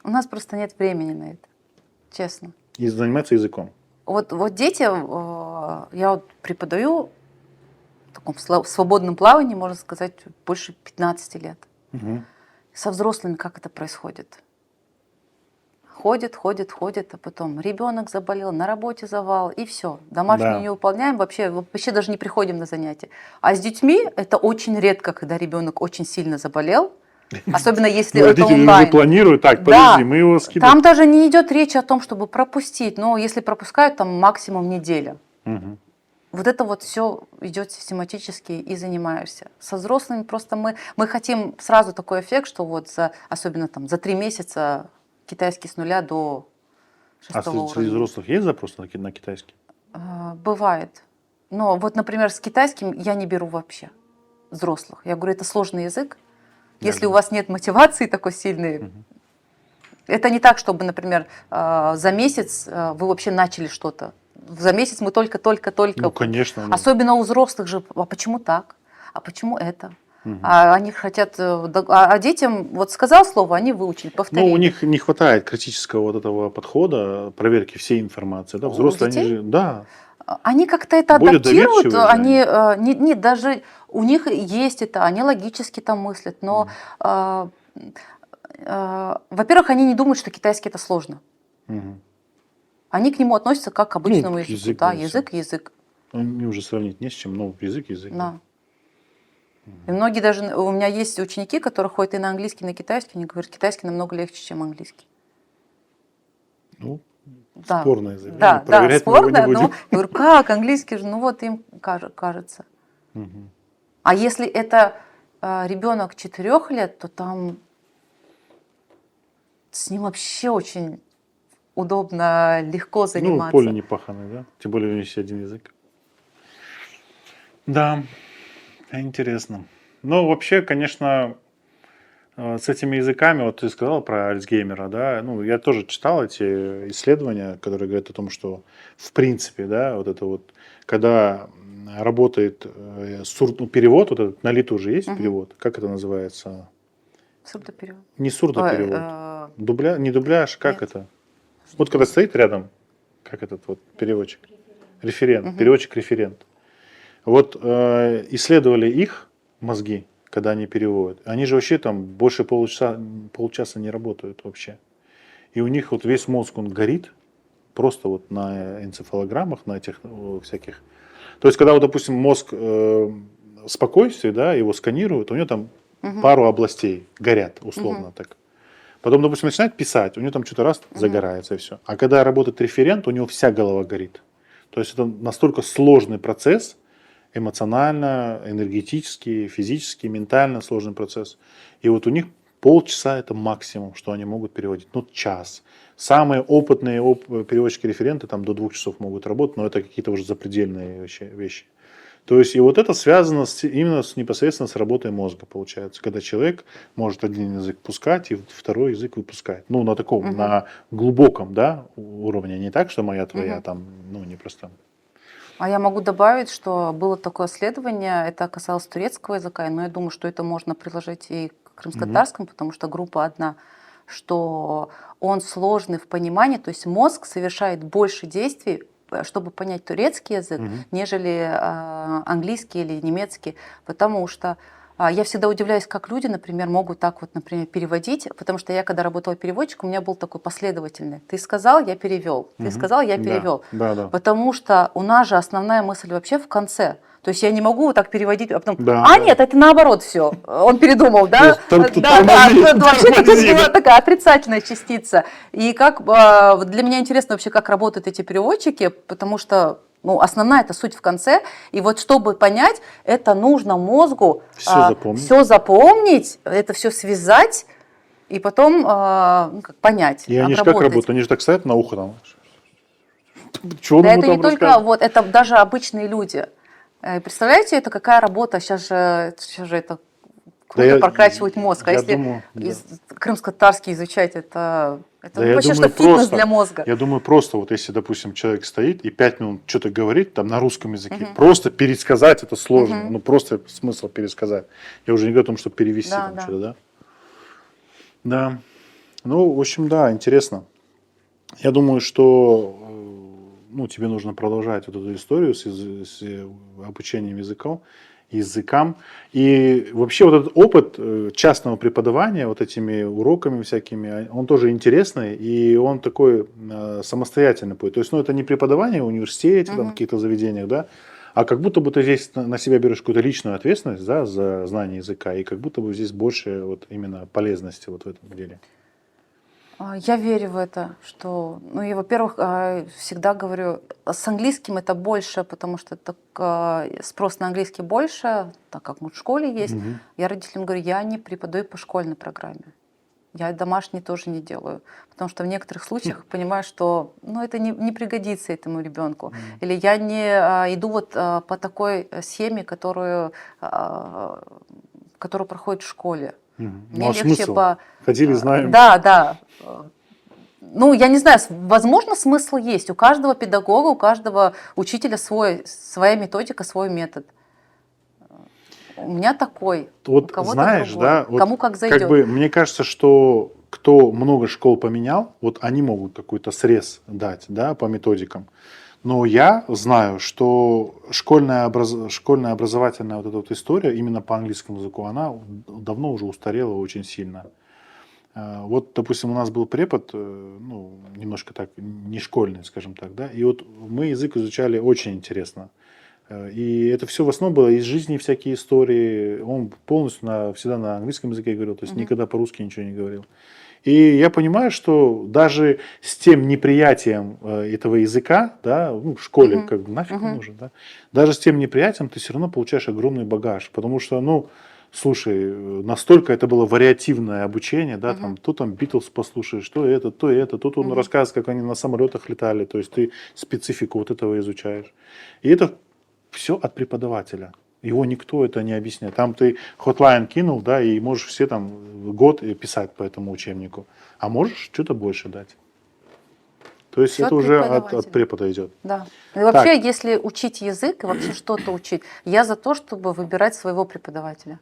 У нас просто нет времени на это, честно. И заниматься языком. Вот дети, я вот преподаю в таком свободном плавании, можно сказать, больше 15 лет. Мгм. Со взрослыми как это происходит? Ходит, а потом ребенок заболел, на работе завал, и все. Домашнюю Да. не выполняем, вообще даже не приходим на занятия. А с детьми это очень редко, когда ребенок очень сильно заболел, особенно если Ну, это родители уже онлайн. планируют, так, Да. подожди, мы его скидываем. Там даже не идет речи о том, чтобы пропустить, но если пропускают, там максимум неделя. Мгм. Вот это вот все идет систематически и занимаешься. Со взрослыми просто мы хотим сразу такой эффект, что вот особенно там за 3 месяца китайский с 0 до 6 А среди уровня. взрослых есть запрос на китайский? Бывает. Но вот, например, с китайским я не беру вообще взрослых. Я говорю, это сложный язык. Если Да. у вас нет мотивации такой сильной, это не так, чтобы, например, за месяц вы вообще начали что-то. За месяц мы только. Ну, конечно. ну. Особенно у взрослых же, а почему так? А почему это? Мгм. А они хотят, а детям вот сказал слово, они выучили, повторили. Ну, у них не хватает критического вот этого подхода, проверки всей информации. Да? У Взрослые, они детей? же, да. Они как-то это Более адаптируют, доверчивые же они, нет, даже у них есть это, они логически там мыслят, но, во-первых, они не думают, что китайский это сложно. Мгм. Они к нему относятся как к обычному к языку. языку, Да, и язык. Мне уже сравнить не с чем, но язык. Да. И многие даже, у меня есть ученики, которые ходят и на английский, и на китайский, они говорят, китайский намного легче, чем английский. Ну, Да. спорное заявление. Да, Проверять мы его не спорное, но будем. я говорю, как английский же, ну вот им кажется. Мгм. А если это ребенок 4 лет, то там с ним вообще очень удобно, легко Ну, заниматься. поле не паханое, да? Тем более у них есть один язык. Да, интересно. Ну, вообще, конечно, С этими языками, вот ты сказал про Альцгеймера, да, ну, я тоже читал эти исследования, которые говорят о том, что в принципе, да, вот это вот, когда работает перевод, вот этот на лету же есть Мгм. перевод, как это называется? Сурдоперевод. Не Ой, сурдоперевод, не дубляж, как нет. это? Вот когда стоит рядом, как этот вот переводчик? Референт, Мгм. переводчик-референт. Вот исследовали их мозги, когда они переводят. Они же вообще там больше полчаса не работают вообще. И у них вот весь мозг, он горит, просто вот на энцефалограммах, на этих всяких. То есть, когда вот, допустим, мозг спокойствие, да, его сканируют, у него там Мгм. пару областей горят, условно Мгм. так. Потом, допустим, начинает писать, у него там что-то раз загорается и все. А когда работает референт, у него вся голова горит. То есть это настолько сложный процесс, эмоционально, энергетически, физически, ментально сложный процесс. И вот у них полчаса это максимум, что они могут переводить. Ну, час. Самые опытные переводчики-референты там до 2 часов могут работать, но это какие-то уже запредельные вещи. То есть и вот это связано именно непосредственно с работой мозга, получается, когда человек может один язык пускать и второй язык выпускать. Ну, на таком, Мгм. на глубоком, да, уровне. Не так, что моя, твоя, Мгм. там, ну, не просто. А я могу добавить, что было такое исследование, это касалось турецкого языка, но я думаю, что это можно приложить и к Мгм. крымско-татарскому, потому что группа одна, что он сложный в понимании, то есть мозг совершает больше действий, чтобы понять турецкий язык, Мгм. нежели английский или немецкий, потому что я всегда удивляюсь, как люди, например, могут так вот, например, переводить, потому что я, когда работала переводчиком, у меня был такой последовательный. Ты сказал, я перевел. Ты Мгм. сказал, я Да, перевел. да, да. Потому что у нас же основная мысль вообще в конце. То есть я не могу вот так переводить, а потом, Да, а да. нет, это наоборот все. Он передумал, То да? есть Да, да, тормози, вообще-то тут тормози, была да. такая отрицательная частица. И как вот для меня интересно вообще, как работают эти переводчики, потому что ну, основная это суть в конце. И вот чтобы понять, это нужно мозгу Все запомнить. все запомнить, это все связать и потом ну, как понять, И они же как обработать. работают? Они же так стоят на ухо там. Что он Да ему это не там только, рассказывает? вот это даже обычные люди. Представляете, это какая работа? Сейчас же это Да круто прокачивать мозг. А я если думаю, да. крымско-татарский изучать, это Да ну, я вообще что думаю фитнес для просто, мозга. я думаю просто, вот если, допустим, человек стоит и 5 минут что-то говорит там на русском языке, Мгм. просто пересказать это сложно, Мгм. ну просто смысл пересказать. Я уже не говорю о том, чтобы перевести Да, там да. что-то, да? Да. Ну, в общем, да, интересно. Я думаю, что ну, тебе нужно продолжать вот эту историю с обучением языкам. И вообще вот этот опыт частного преподавания вот этими уроками всякими, он тоже интересный, и он такой самостоятельный путь. То есть, ну, это не преподавание в университете, там, в Мгм. каких-то заведениях, да, а как будто бы ты здесь на себя берешь какую-то личную ответственность, да, за знание языка, и как будто бы здесь больше вот именно полезности вот в этом деле. Я верю в это, что, ну и, во-первых, всегда говорю, с английским это больше, потому что спрос на английский больше, так как мы в школе есть. Мгм. Я родителям говорю, я не преподаю по школьной программе. Я домашний тоже не делаю, потому что в некоторых случаях понимаю, что ну, это не пригодится этому ребенку. Мгм. Или я не иду вот по такой схеме, которую проходит в школе. Мгм. Ну Мне а легче смысл? Ходили, знаем. Да, да. Ну, я не знаю, возможно, смысл есть. У каждого педагога, у каждого учителя своя методика, свой метод. У меня такой, у Вот кого-то знаешь, другой. да, вот Кому как как зайдет. бы мне кажется, что кто много школ поменял, вот они могут какой-то срез дать, да, по методикам. Но я знаю, что школьная образовательная вот эта вот история именно по английскому языку, она давно уже устарела очень сильно. Вот, допустим, у нас был препод, ну, немножко так, не школьный, скажем так, да, и вот мы язык изучали очень интересно. И это все в основном было из жизни всякие истории. Он полностью всегда на английском языке говорил, то есть Мгм. никогда по-русски ничего не говорил. И я понимаю, что даже с тем неприятием этого языка, да, ну, в школе Мгм. как бы нафиг он Мгм. нужен, да, даже с тем неприятием ты все равно получаешь огромный багаж, потому что, ну, слушай, настолько это было вариативное обучение, да, Мгм. там, то там Битлз послушаешь, то это, тут он Мгм. рассказывает, как они на самолетах летали, то есть ты специфику вот этого изучаешь. И это все от преподавателя. Его никто это не объясняет. Там ты хотлайн кинул, да, и можешь все там год писать по этому учебнику. А можешь что-то больше дать. То есть Всё это от уже от преподавателя. препода идет. Да. И вообще, если учить язык и вообще что-то учить, я за то, чтобы выбирать своего преподавателя.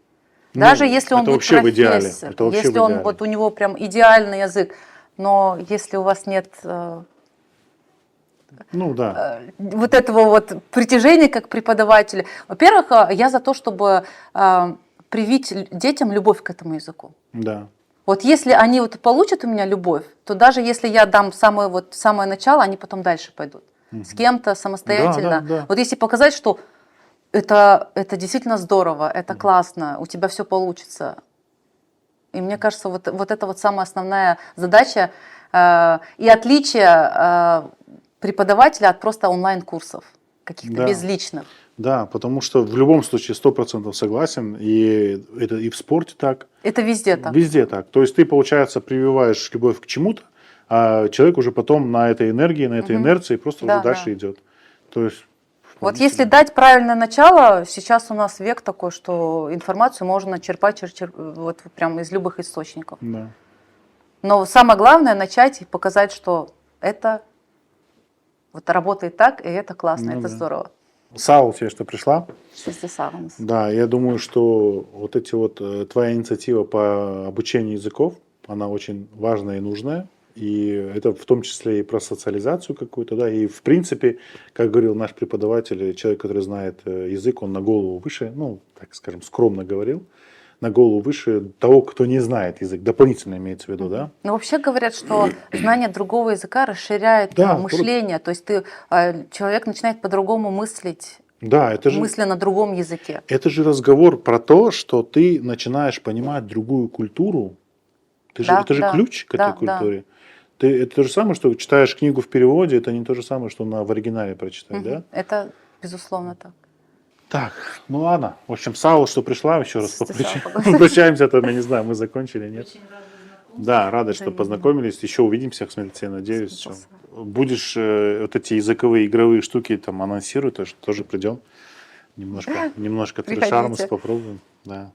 Даже если он это будет вообще в идеале. профессор, Это вообще если в он идеале. вот у него прям идеальный язык, но если у вас нет Ну да. вот этого вот притяжения как преподавателя, во-первых, я за то, чтобы привить детям любовь к этому языку. Да. Вот если они вот получат у меня любовь, то даже если я дам самое начало, они потом дальше пойдут. С кем-то самостоятельно. Да. Вот если показать, что это действительно здорово, это классно, у тебя все получится. И мне кажется, вот это вот самая основная задача и отличие преподавателя от просто онлайн-курсов, каких-то Да. безличных. Да, потому что в любом случае 100% согласен, и это и в спорте так, Это везде так. везде так. То есть ты, получается, прививаешь любовь к чему-то, а человек уже потом на этой энергии, на этой инерции просто Да, уже дальше да. идет. То есть Вот вполне если себе. дать правильное начало, сейчас у нас век такой, что информацию можно черпать вот прям из любых источников. Да. Но самое главное начать и показать, что это вот работает так, и это классно, Ну это да. здорово. Сау тебе что пришла? Шестисаванс. Да, я думаю, что вот эти вот твоя инициатива по обучению языков, она очень важная и нужная. И это в том числе и про социализацию какую-то, да, и в принципе, как говорил наш преподаватель, человек, который знает язык, он на голову выше, ну, так скажем, скромно говорил, на голову выше того, кто не знает язык, дополнительно имеется в виду, да. Но вообще говорят, что знание другого языка расширяет Да, мышление, то есть человек начинает по-другому мыслить, Да, это же, мысли на другом языке. это же разговор про то, что ты начинаешь понимать другую культуру. Да, Это же да, ключ к этой да, да. культуре. Это то же самое, что читаешь книгу в переводе, это не то же самое, что в оригинале прочитать, Мгм. да? Это безусловно так. Так, ну ладно. В общем, Сау, что пришла, еще раз С Сау. попрощаемся, там, я не знаю, мы закончили, нет? Очень рада знакомству. Да, рады, что Взаимно. познакомились. Еще увидимся, смотрите, надеюсь. Спасибо. Что будешь вот эти языковые, игровые штуки там анонсируй, тоже придем. Немножко Приходите. шармус попробуем. Да.